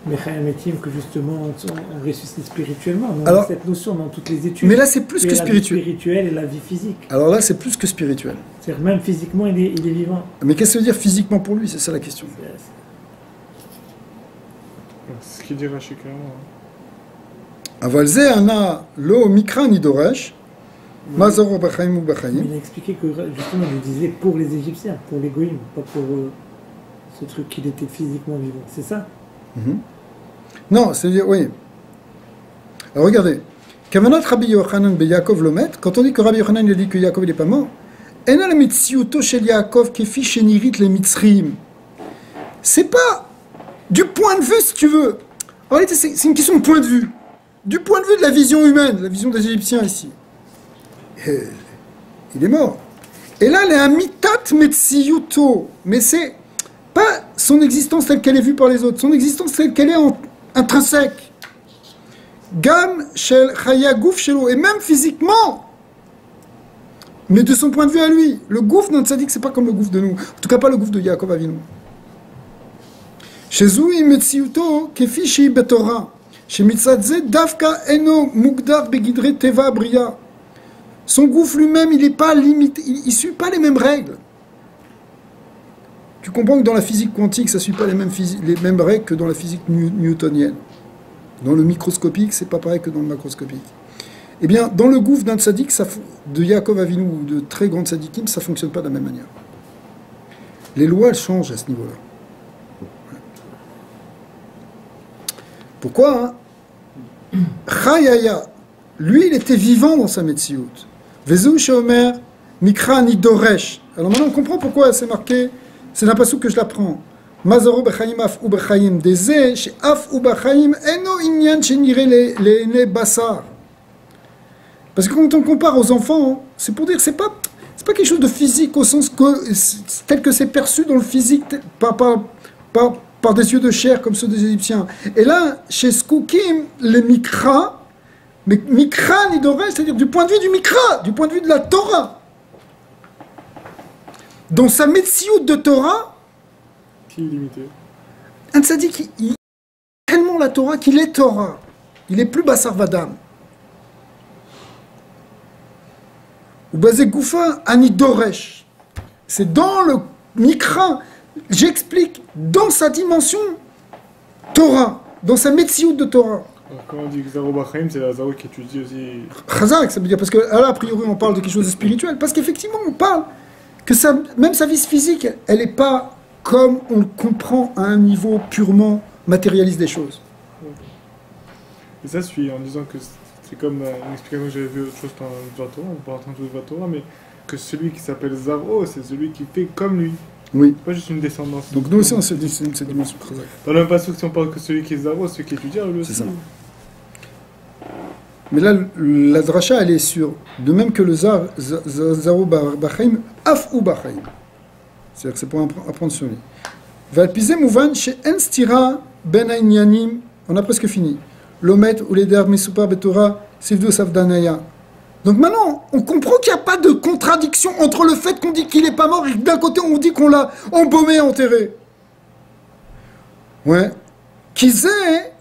Mechayam Etim, que justement on ressuscite spirituellement. On Alors, a cette notion dans toutes les études. mais là, c'est plus Et que la vie spirituel. spirituelle et la vie physique. Alors là, c'est plus que spirituel. C'est-à-dire même physiquement, il est vivant. Mais qu'est-ce que ça veut dire physiquement pour lui? C'est ça la question. C'est ce qu'il dit Rachid clairement. Avalze ana lo mikra ni doresh. Mazoro b'chaim ou b'chaim. Il a expliqué que justement, il le disait pour les Égyptiens, pour les Goïms, pas pour ce truc qu'il était physiquement vivant. C'est ça? Non, c'est-à-dire, oui. Alors regardez. Kavanat Rabbi Yochanan be Yaakov Lomet, quand on dit que Rabbi Yochanan il a dit que Yaakov n'est pas mort, ena le mitziuto shel Yaakov kefi shenirit le mitzrim. C'est pas du point de vue, si tu veux. En réalité, c'est une question de point de vue. Du point de vue de la vision humaine, la vision des Égyptiens ici. Il est mort. Et là, il est un mitat metziyuto. Mais c'est pas son existence telle qu'elle est vue par les autres, son existence telle qu'elle est intrinsèque. Gam shel chaya gouf shelo, et même physiquement. Mais de son point de vue à lui, le gouffre d'un tzaddik, c'est pas comme le gouffre de nous. En tout cas, pas le gouffre de Yaakov Avinu. Shezui metziyuto kefi shei betorah. Shemitzadze davka eno mugdar begidre teva bria. Son gouffre lui-même, il n'est pas limité, il ne suit pas les mêmes règles. Tu comprends que dans la physique quantique, ça ne suit pas les mêmes règles que dans la physique newtonienne. Dans le microscopique, c'est pas pareil que dans le macroscopique. Eh bien, dans le gouffre d'un tzaddik, de Yaakov Avinu ou de très grands tzaddikim, ça ne fonctionne pas de la même manière. Les lois, elles changent à ce niveau-là. Pourquoi Chayaya, lui, il était vivant dans sa Metsiout. Vezou Sheomer, Mikra Nidoresh. Alors maintenant, on comprend pourquoi c'est marqué, c'est d'un passage que je l'apprends. Mazoro Bechaim Af ou Bechaim Deze, chez Af ou Bechaim, Eno Inyan Shenire les Bassar. Parce que quand on compare aux enfants, c'est pour dire, c'est pas quelque chose de physique au sens que, tel que c'est perçu dans le physique, par des yeux de chair comme ceux des Égyptiens. Et là, chez Skoukim, les Mikra, mais Mikra Nidoresh, c'est-à-dire du point de vue du Mikra, du point de vue de la Torah. Dans sa Metsiout de Torah, Qui est limité. un tzaddik, il aime tellement la Torah qu'il est Torah. Il est plus Bassar Vadam. Ou Bazé Goufa Anidoresh. C'est dans le Mikra, j'explique, dans sa dimension Torah, dans sa Metsiout de Torah. Alors, quand on dit Zaro Bachaim, c'est la Zaro qui étudie aussi. Chazak, ça veut dire, parce que là, a priori, on parle de quelque chose de spirituel, parce qu'effectivement, on parle que même sa vie physique, elle n'est pas comme on le comprend à un niveau purement matérialiste des choses. Et ça suit en disant que c'est comme une explication que j'avais vue autre chose dans le Torah, on parle de la Torah, mais que celui qui s'appelle Zaro, c'est celui qui fait comme lui. Oui. Pas juste une descendance. Donc nous aussi, on se dit cette dimension Chazak. Dans le même pas sûr que si on parle que celui qui est Zaro, celui qui étudie, lui aussi. C'est ça. Mais là, la dracha, elle est sur, de même que le Zaro Bachaim, Af ou Bachaim. C'est-à-dire que c'est pour apprendre sur lui. Valpizem Mouvan, chez Enstira Ben Ainyanim, on a presque fini. Lomet ou les der Mesupar Betora, Sivdo Savdanaya. Donc maintenant, on comprend qu'il n'y a pas de contradiction entre le fait qu'on dit qu'il n'est pas mort et que d'un côté on dit qu'on l'a embaumé, enterré. Ouais. Kizé,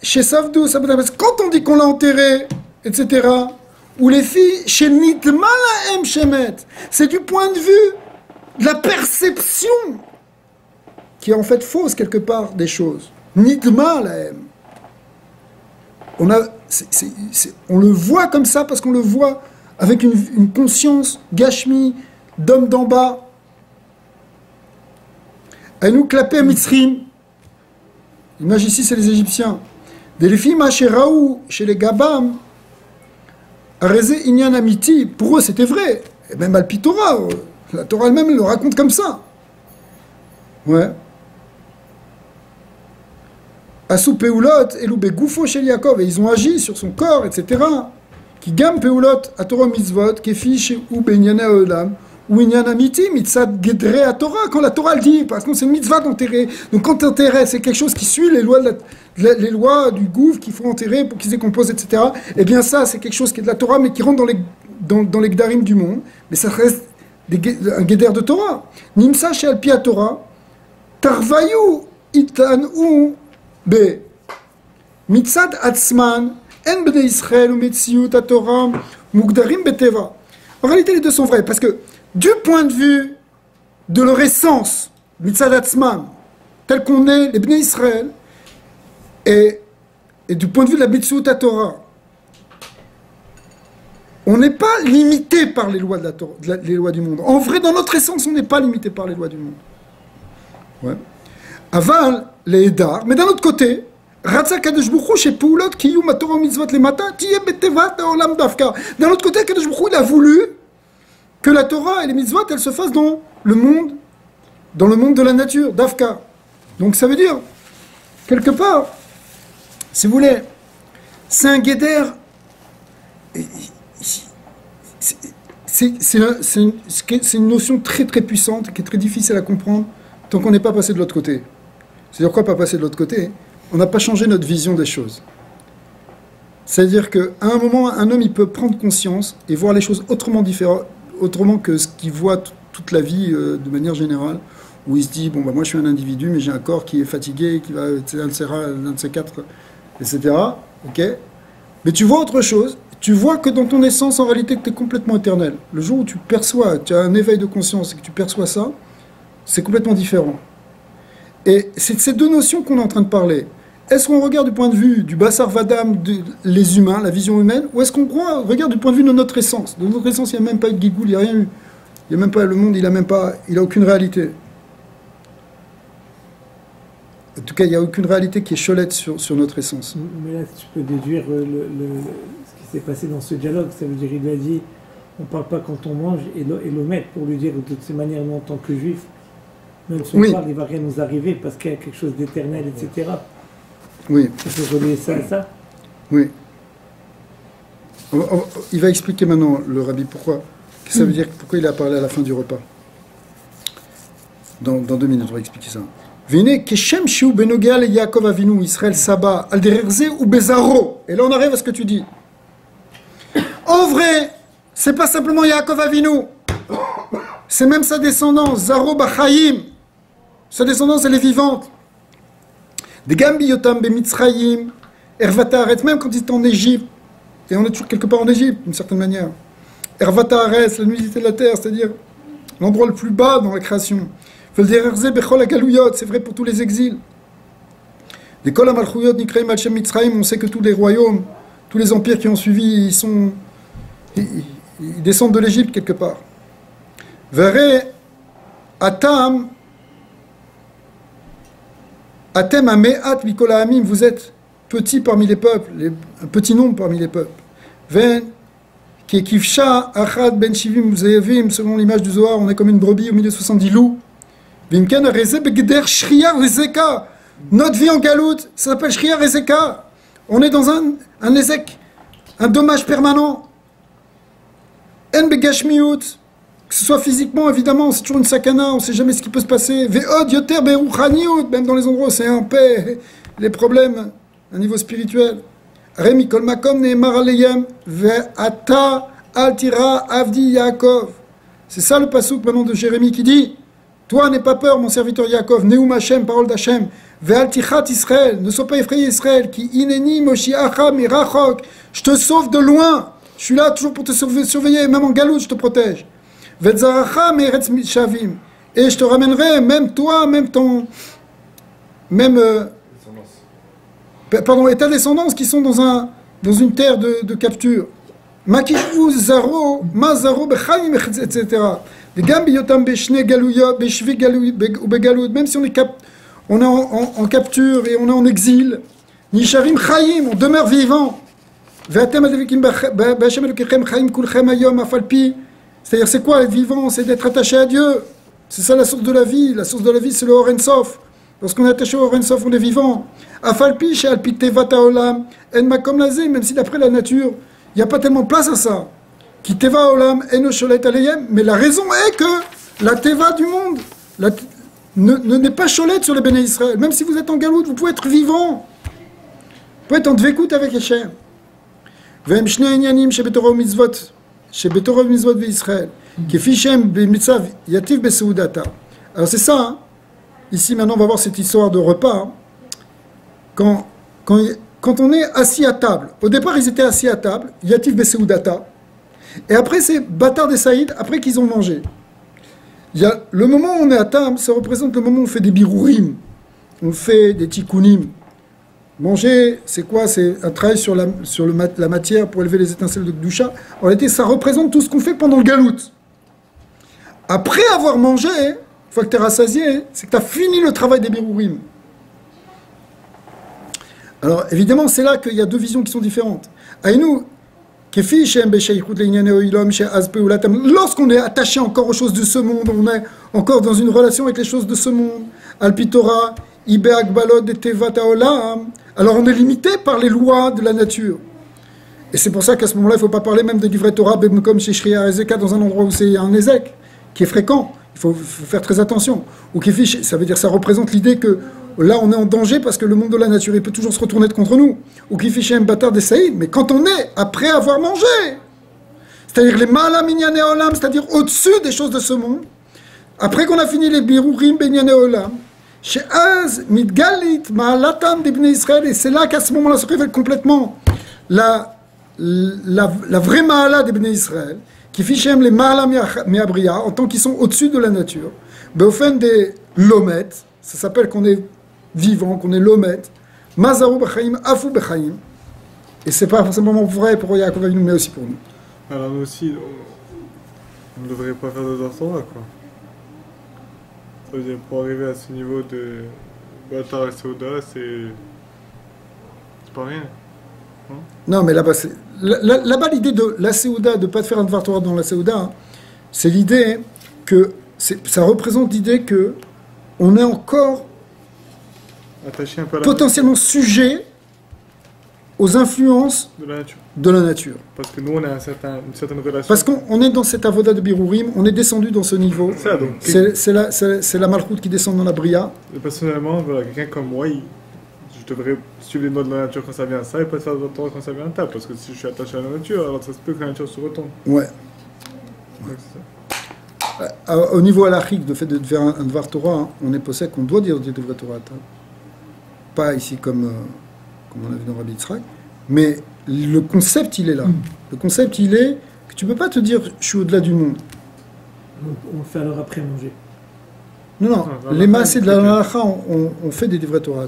chez Savdo Savdanaya, parce que quand on dit qu'on l'a enterré, etc., ou les filles, chez Nidma la M Shemet, c'est du point de vue de la perception qui est en fait fausse quelque part des choses. Nidma la M. On le voit comme ça parce qu'on le voit avec une conscience gashmi d'homme d'en bas. Elle nous clapait à Mitzrim. L'image ici, c'est les Égyptiens. Des films Raou chez les Gabam, Arezé Inyan Amiti, pour eux c'était vrai. Et même Alpitora, la Torah elle-même le raconte comme ça. Ouais. Asou Peulot, Eloube Goufo chez Yaakov, et ils ont agi sur son corps, etc. Qui gam Peulot, à Torah Mitzvot, qui fiche ou Benyana Olam, ou Inyan Amiti, Mitzad Gedre à Torah, quand la Torah le dit, parce que c'est une mitzvah d'enterrer. Donc quand t'enterrais, c'est quelque chose qui suit les lois, les lois du gouffre qu'il faut enterrer pour qu'ils se décomposent, etc. Eh bien ça, c'est quelque chose qui est de la Torah, mais qui rentre dans les Gdarim du monde. Mais ça reste un Geder de Torah. Nimsa chez Alpi à Torah, Tarvayu Itanu Be Mitzad Atzman, En Bnei Israël ou Metziut à Torah, Mugdarim Beteva. En réalité, les deux sont vrais, parce que du point de vue de leur essence, Mitzad Atzman, tel qu'on est, les Bnei Israël, et du point de vue de la Metziut à Torah, on n'est pas limité par les lois de la Torah, les lois du monde. En vrai, dans notre essence, on n'est pas limité par les lois du monde. Ouais. Aval, les Edar, mais d'un autre côté, Ratza Kadosh Baruch Hu, chez Poulot, Kiyum Torah Mitzvot les matins, Tiyeh Betevat Olam Dafka. D'un autre côté, Kadosh Baruch Hu, il a voulu que la Torah et les Mitzvot, elles se fassent dans le monde de la nature, Dafka. Donc ça veut dire, quelque part, si vous voulez, c'est un guéder. C'est une notion très très puissante, qui est très difficile à comprendre tant qu'on n'est pas passé de l'autre côté. C'est-à-dire quoi, pas passer de l'autre côté? On n'a pas changé notre vision des choses. C'est-à-dire qu'à un moment, un homme, il peut prendre conscience et voir les choses autrement que ce qu'il voit toute la vie de manière générale, où il se dit, bon, bah, moi je suis un individu, mais j'ai un corps qui est fatigué, qui va, un de ces quatre, etc. Ok? Mais tu vois autre chose, tu vois que dans ton essence, en réalité, tu es complètement éternel. Le jour où tu perçois, tu as un éveil de conscience et que tu perçois ça, c'est complètement différent. Et c'est de ces deux notions qu'on est en train de parler. Est-ce qu'on regarde du point de vue du Bassar Vadam, les humains, la vision humaine, ou est-ce qu'on regarde du point de vue de notre essence? De notre essence, il n'y a même pas eu de Gigoul, il n'y a rien eu. Il n'y a même pas le monde, il n'a aucune réalité. En tout cas, il n'y a aucune réalité qui est cholette sur notre essence. Mais là, tu peux déduire ce qui s'est passé dans ce dialogue. Ça veut dire qu'il lui a dit, on ne parle pas quand on mange, et l'omettre pour lui dire de toutes ces manières, nous en tant que juifs, même si on parle, il ne va rien nous arriver parce qu'il y a quelque chose d'éternel, etc. Oui. Il faut relier ça à ça. Oui. Il va expliquer maintenant, le rabbi, pourquoi. Qu'est-ce que ça veut dire, pourquoi il a parlé à la fin du repas. Dans 2 minutes, on va expliquer ça. Venez, Keshem Shiu Benogel Yaakov Avinu, Israël Saba, Aldererze ou Bezaro. Et là, on arrive à ce que tu dis. En vrai, c'est pas simplement Yaakov Avinu. C'est même sa descendance, Zaro Bachaim. Sa descendance, elle est vivante. Des Gambi Yotam Bemitzraïm, Ervataret, même quand il est en Égypte, et on est toujours quelque part en Égypte, d'une certaine manière. Ervataret, la nudité de la terre, c'est-à-dire l'endroit le plus bas dans la création. C'est vrai pour tous les exils. Les Kol HaMalchuyot Nikraim Al-Shem Mitzraïm, on sait que tous les royaumes, tous les empires qui ont suivi, ils descendent de l'Égypte quelque part. Vere Atam Atem Ameat Mikola Amim, vous êtes petit parmi les peuples, un petit nombre parmi les peuples. Ven Kekifsha Achad Ben Shivim Zeyavim, selon l'image du Zohar, on est comme une brebis au milieu de 70 loups. Vimken Areze Begeder Shriya Rezeka. Notre vie en galoute, ça s'appelle Shriya Rezeka. On est dans un ézek, un dommage permanent. En Begashmiut. Que ce soit physiquement, évidemment, c'est toujours une sakana, on ne sait jamais ce qui peut se passer. Ve'od yoter be'ruchaniut, même dans les endroits où c'est en paix, les problèmes, à un niveau spirituel. Remi kol makom ne'emar aleyem, ve'ata altira avdi Yaakov. C'est ça le passouk maintenant de Jérémie qui dit, toi n'aie pas peur, mon serviteur Yaakov, neum Hashem, parole d'Hashem, ve'altichat Israël, ne sois pas effrayé Israël, qui ineni moshiacha mirachok, je te sauve de loin, je suis là toujours pour te surveiller, même en galoute, je te protège. Et je te ramènerai, même toi, et ta descendance qui sont dans une terre de capture. Makishu zaro, ma zaro bechaim, etc. Même si on est en capture et on est en exil, Nisharim Chaim, on demeure vivant. Ve'atem advikim b'Hashem Elokechem Chaim kulchem hayom afalpi. C'est-à-dire, c'est quoi être vivant? C'est d'être attaché à Dieu. C'est ça la source de la vie. La source de la vie, c'est le Or Ein Sof. Lorsqu'on est attaché au Or Ein Sof, on est vivant. Afalpi chez Alpi Tevat Haolam En Makom Lazé, même si d'après la nature, il n'y a pas tellement de place à ça. Qui Teva Haolam En Sholet Aleyhem. Mais la raison est que la Teva du monde n'est pas cholette sur les Béné Israël. Même si vous êtes en galoute, vous pouvez être vivant. Vous pouvez être en dvekout avec Hachem. V'hem shnei inyanim shebetorah u'mitzvot. Shebetorah u'mitzvot ve'Israël. Kefi shem b'mitzav yativ beseudata. Alors c'est ça. Hein. Ici maintenant on va voir cette histoire de repas. Hein. Quand on est assis à table. Au départ ils étaient assis à table. Yativ beseudata. Et après c'est Batar des Saïd. Après qu'ils ont mangé. Il y a le moment où on est à table. Ça représente le moment où on fait des birourim. On fait des tikkunim. Manger, c'est quoi? C'est un travail sur la matière pour élever les étincelles de Gdusha. En réalité, ça représente tout ce qu'on fait pendant le galout. Après avoir mangé, une fois que tu es rassasié, c'est que tu as fini le travail des birourim. Alors, évidemment, c'est là qu'il y a deux visions qui sont différentes. Aïnou, lorsqu'on est attaché encore aux choses de ce monde, on est encore dans une relation avec les choses de ce monde, Alpitora, Ibe Akbalot et Tevat Haolam, alors on est limité par les lois de la nature. Et c'est pour ça qu'à ce moment-là, il ne faut pas parler même de livret Torah, comme chez Shriya Ezeka, dans un endroit où c'est un Ezek, qui est fréquent. Il faut faire très attention. Ou Kefish, ça veut dire ça représente l'idée que là, on est en danger parce que le monde de la nature, il peut toujours se retourner contre nous. Ou Kefish et Batar des Saïd, mais quand on est après avoir mangé, c'est-à-dire les Ma'ala Minyane Olam, c'est-à-dire au-dessus des choses de ce monde, après qu'on a fini les Birurim Benyane Olam, chez Az, Midgalit, Ma'alatam d'Ibn Israël, et c'est là qu'à ce moment-là se révèle complètement la vraie Ma'ala d'Ibn Israël, qui fichem les Ma'ala Mi'abria, en tant qu'ils sont au-dessus de la nature. Beofen des Lomet, ça s'appelle qu'on est vivant, qu'on est Lomet, Mazaru B'chaim, Afu B'chaim, et c'est pas forcément vrai pour Yaakov Avinu, mais aussi pour nous. Alors nous aussi, on ne devrait pas faire de Torah, quoi. Pour arriver à ce niveau de Batar et Seuda, c'est pas rien. Non, mais là-bas, là-bas l'idée de la Seuda, de ne pas faire un Dvar Torah dans la Seuda, hein, c'est l'idée que ça représente l'idée que on est encore attaché un peu à potentiellement sujet aux influences de la nature. Parce que nous, on a une certaine relation. Parce qu'on est dans cette avoda de Birourim, on est descendu dans ce niveau. C'est la malchoute qui descend dans la bria. Et personnellement, voilà, quelqu'un comme moi, je devrais suivre les lois de la nature quand ça vient à ça et pas faire de temps quand ça vient à table. Parce que si je suis attaché à la nature, alors ça se peut que la nature se retourne. Ouais. Au niveau halachique, de fait de faire un Dvar Torah, hein, on est possède qu'on doit dire du Dvar Torah. Pas ici comme on a vu dans Rabbi Yitzhak, mais le concept il est là. Le concept il est que tu peux pas te dire je suis au-delà du monde. On le fait alors après manger. Non, les massés de la halacha, on fait des Divrei Torah.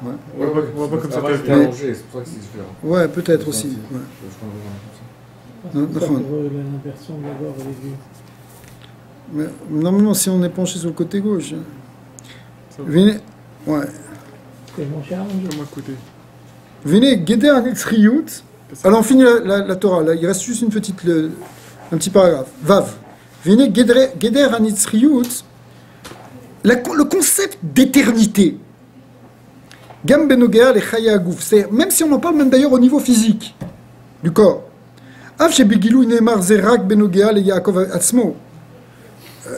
Ouais. On va pas comme ça. C'est pour ça que c'est différent. Ouais, peut-être aussi. Ouais. L'inversion d'abord au début. Mais normalement, si on est penché sur le côté gauche. Venez. Ouais. C'est mon charme. Je vais m'écouter. Venez, Geder Anitzriyut. Alors on finit la Torah, là, il reste juste un petit paragraphe. Vav. Venez, Geder Anitzriyut. Le concept d'éternité. Gam Benogea le Chaya Agouf. C'est même si on en parle même d'ailleurs au niveau physique du corps. Av Shebegilou Inemar Zerak Benogea le Yaakov Atzmo.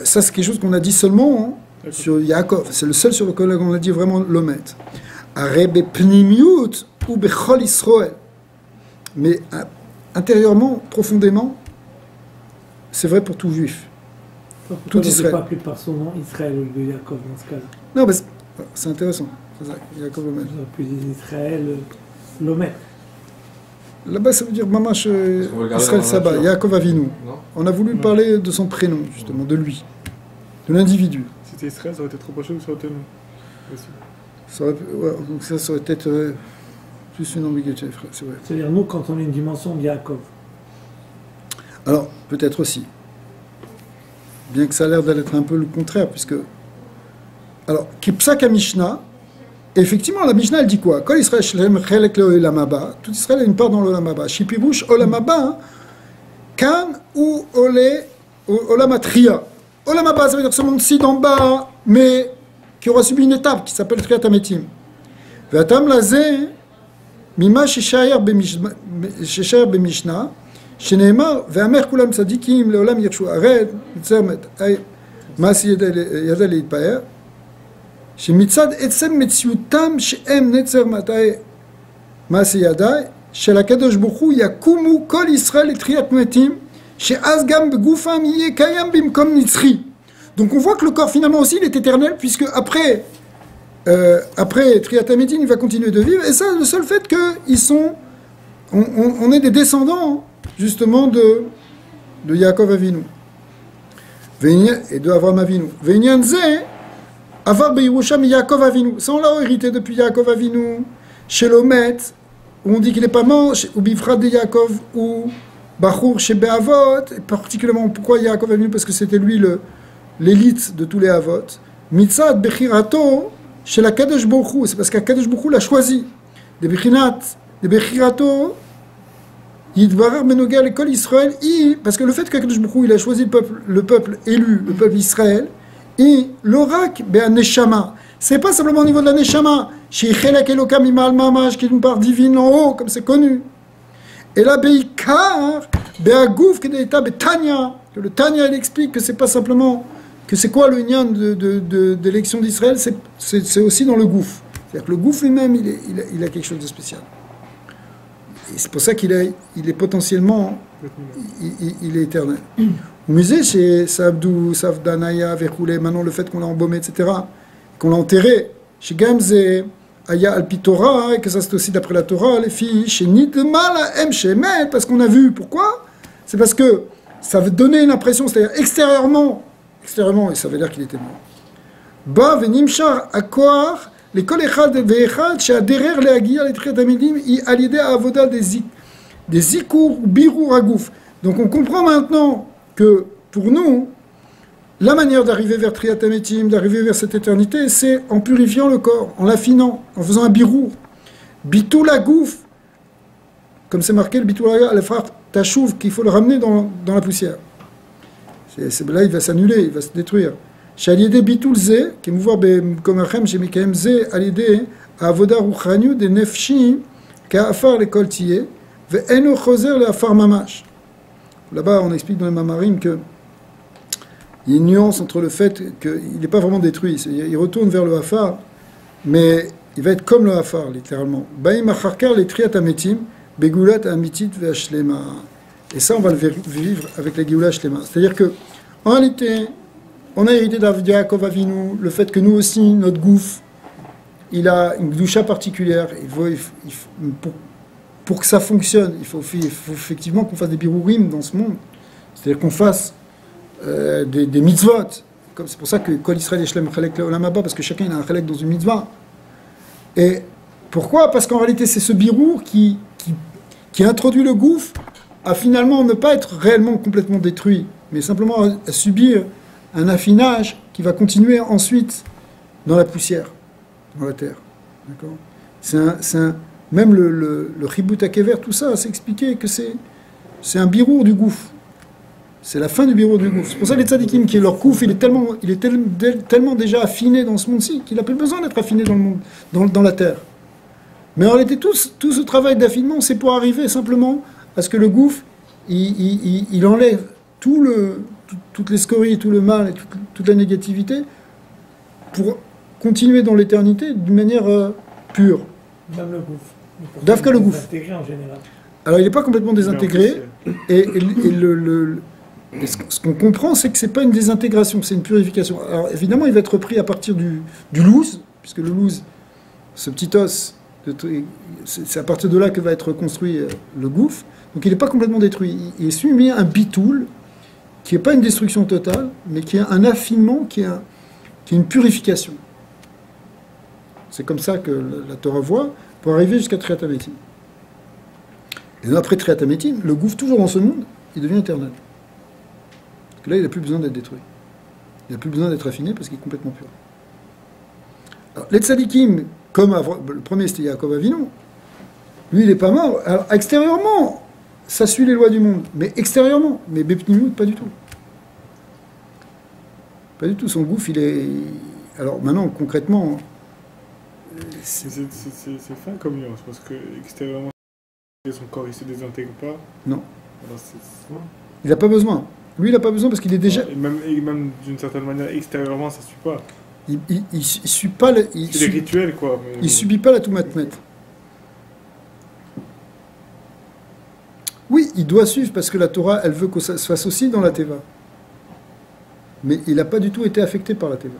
Ça c'est quelque chose qu'on a dit seulement sur Yaakov. C'est le seul sur lequel on a dit vraiment l'omet. Arebe Pnimiut ou Bechol Israël. Mais intérieurement, profondément, c'est vrai pour tout juif. Tout Israël. Pas plus par son nom Israël ou de Yaakov dans ce cas-là. Non, mais c'est intéressant. C'est ça, Yaakov Lomet. Plus Israël, Lomet. Là-bas, ça veut dire Mamash Israël Saba, Yaakov Avinu. On a voulu parler de son prénom, justement, de lui, de l'individu. Si c'était Israël, ça aurait été trop proche ou ça aurait été nous aussi. Donc ça aurait peut-être plus une ambiguïté, c'est vrai. C'est-à-dire nous, quand on a une dimension de Yaakov. Alors, peut-être aussi. Bien que ça a l'air d'être un peu le contraire, puisque... Alors, Kipsaka Mishnah, Et effectivement, la Mishnah, elle dit quoi? Kol Israël shlem chelek l'olam haba. Tout Israël a une part dans l'olam haba. Shipirouche olam haba, kan ou olam atria. Olam haba, ça veut dire ce monde-ci d'en bas, mais qui aura subi une étape qui s'appelle Triat Hametim. Ve'atam lazeh, mima sheshayer b'Mishnah, sheneemar, ve'amer kulam tzadikim leolam yirshu ared, mitzermet, masi yada leitpaer, שמצד עצם מציאותם שהם נצר מתי מעשה ידי, של הקדוש ברוך הוא יקומו כל ישראל לתחיית מתים, שאז גם בגופם יהיה קיים במקום נצחי. Donc on voit que le corps finalement aussi il est éternel, puisque après Triat Hametim il va continuer de vivre, et ça le seul fait qu'ils sont, on est des descendants justement de Yaakov Avinu et de Avraham Avinu. Ve'inyan zeh Avar Beirusha mi Yaakov Avinu. Ça, on l'a hérité depuis Yaakov Avinu. Chez l'Omet, où on dit qu'il n'est pas mort, ou Bifrat de Yaakov, ou Bachour chez Be'avot. Et particulièrement, pourquoi Yaakov Avinu? Parce que c'était lui l'élite de tous les Avot. Mitzad Bechirato, chez la Kadosh Baruch Hu. C'est parce qu'Akadosh Baruch Hu l'a choisi. Des Bechirato, Yidbarar Benogal et Kol Israël. Parce que le fait qu'Akadosh Baruch Hu il a choisi le peuple élu, le peuple Israël, et l'orak, ben neshama. C'est pas simplement au niveau de la neshama, chez Chelak Elokam Imal Mamash, qui est une part divine en haut, comme c'est connu. Et là, Beikar, Beagouf, qui est l'état Tanya, que le Tanya, il explique que c'est pas simplement, que c'est quoi le nyan de l'élection d'Israël, c'est aussi dans le gouf. C'est-à-dire que le gouf lui-même, il a quelque chose de spécial. Et c'est pour ça qu'il est potentiellement, il est éternel. Au musée, chez Savdou, Savdanaya, Verkoulé, maintenant le fait qu'on l'a embaumé, etc., qu'on l'a enterré, chez Gamze, Aya Alpitora, et que ça c'est aussi d'après la Torah, les filles, chez Nidmala M. Shemet, parce qu'on a vu, pourquoi? C'est parce que ça veut donner une impression, c'est-à-dire extérieurement, et ça veut dire qu'il était mort. Ba venimshar akoar, les kol echad ve'echad, chez Aderer le'agir, les Triat Hametim, y alidé à avoda des zikour, birou ragouf. Donc on comprend maintenant que pour nous, la manière d'arriver vers Triat Hametim, d'arriver vers cette éternité, c'est en purifiant le corps, en l'affinant, en faisant un birou. Bitou la gouf, comme c'est marqué, le bitou la frère tachouv, qu'il faut le ramener dans la poussière. Là, il va s'annuler, il va se détruire. Shaliede bitul ze, qui mouvoir comme achem, chez Mikaem ze, alide, avoda ruchaniu, de nefshi, ka afar le koltiye, ve eno choser le afar mamash. Là-bas, on explique dans les Mamarim qu'il y a une nuance entre le fait qu'il n'est pas vraiment détruit. Il retourne vers le Hafar, mais il va être comme le Hafar, littéralement. Baïm acharkar les Triat Hametim, begulat amitit ve'ashlema. Et ça, on va le vivre avec la Géoula Shlema. C'est-à-dire que, en réalité, on a hérité d'Yaakov Avinu, le fait que nous aussi, notre gouffre, il a une doucha particulière. Pour que ça fonctionne, il faut effectivement qu'on fasse des birourim dans ce monde. C'est-à-dire qu'on fasse des mitzvot. C'est pour ça que Kol Israël Yeshlem Chalek Leolam Haba, parce que chacun il a un chalek dans une mitzvah. Et pourquoi? Parce qu'en réalité, c'est ce birour qui introduit le gouffre à finalement ne pas être réellement complètement détruit, mais simplement à subir un affinage qui va continuer ensuite dans la poussière, dans la terre. D'accord? Même le Chibut HaKever, tout ça, c'est expliqué que c'est un birour du gouffre. C'est la fin du birour du gouffre. C'est pour ça que les tzadikim, qui est leur gouffre, il est tellement déjà affiné dans ce monde-ci qu'il n'a plus besoin d'être affiné dans le monde, dans la terre. Mais en réalité, tout ce travail d'affinement, c'est pour arriver simplement à ce que le gouffre, il enlève toutes les scories, tout le mal et toute la négativité pour continuer dans l'éternité d'une manière pure. Même le gouffre. Dafka le gouffre. En général. Alors il n'est pas complètement désintégré, et ce qu'on comprend, c'est que ce n'est pas une désintégration, c'est une purification. Alors évidemment, il va être repris à partir du louz, puisque le louz, ce petit os, c'est à partir de là que va être construit le gouffre. Donc il n'est pas complètement détruit. Il est soumis à un bitoul, qui n'est pas une destruction totale, mais qui est un affinement, qui est une purification. C'est comme ça que la Torah voit, pour arriver jusqu'à Triat Hametim. Et après Triat Hametim, le gouffre, toujours dans ce monde, il devient éternel. Parce que là, il n'a plus besoin d'être détruit. Il n'a plus besoin d'être affiné parce qu'il est complètement pur. Alors, les tzadikim, comme le premier c'était Yaakov Avinu, lui il n'est pas mort. Alors extérieurement, ça suit les lois du monde, mais extérieurement, mais Bepnimut pas du tout. Pas du tout, son gouffre il est... Alors maintenant concrètement... C'est fin comme nuance, parce que extérieurement, son corps il se désintègre pas. Non. Alors il n'a pas besoin. Lui il n'a pas besoin parce qu'il est déjà... Et même d'une certaine manière, extérieurement ça suit pas. Il suit pas... C'est des rituels quoi. Mais... Il subit pas la Toumatmet. Oui, il doit suivre parce que la Torah, elle veut que ça se fasse aussi dans la Teva. Mais il n'a pas du tout été affecté par la Teva.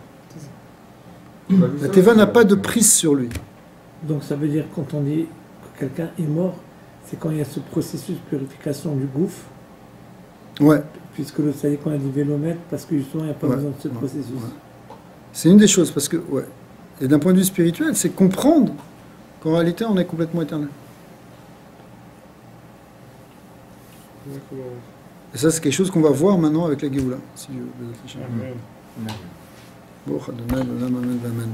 La Teva n'a pas de prise sur lui. Donc ça veut dire quand on dit que quelqu'un est mort, c'est quand il y a ce processus de purification du gouffre. Ouais. Puisque le tzaddik on a dit vélomètre, parce que justement il n'y a pas besoin de ce processus. Ouais. C'est une des choses, parce que, ouais. Et d'un point de vue spirituel, c'est comprendre qu'en réalité on est complètement éternel. Et ça, c'est quelque chose qu'on va voir maintenant avec la Géoula, si Dieu veut. Amen. Bon, Adonai, Olam, Amen, Amen.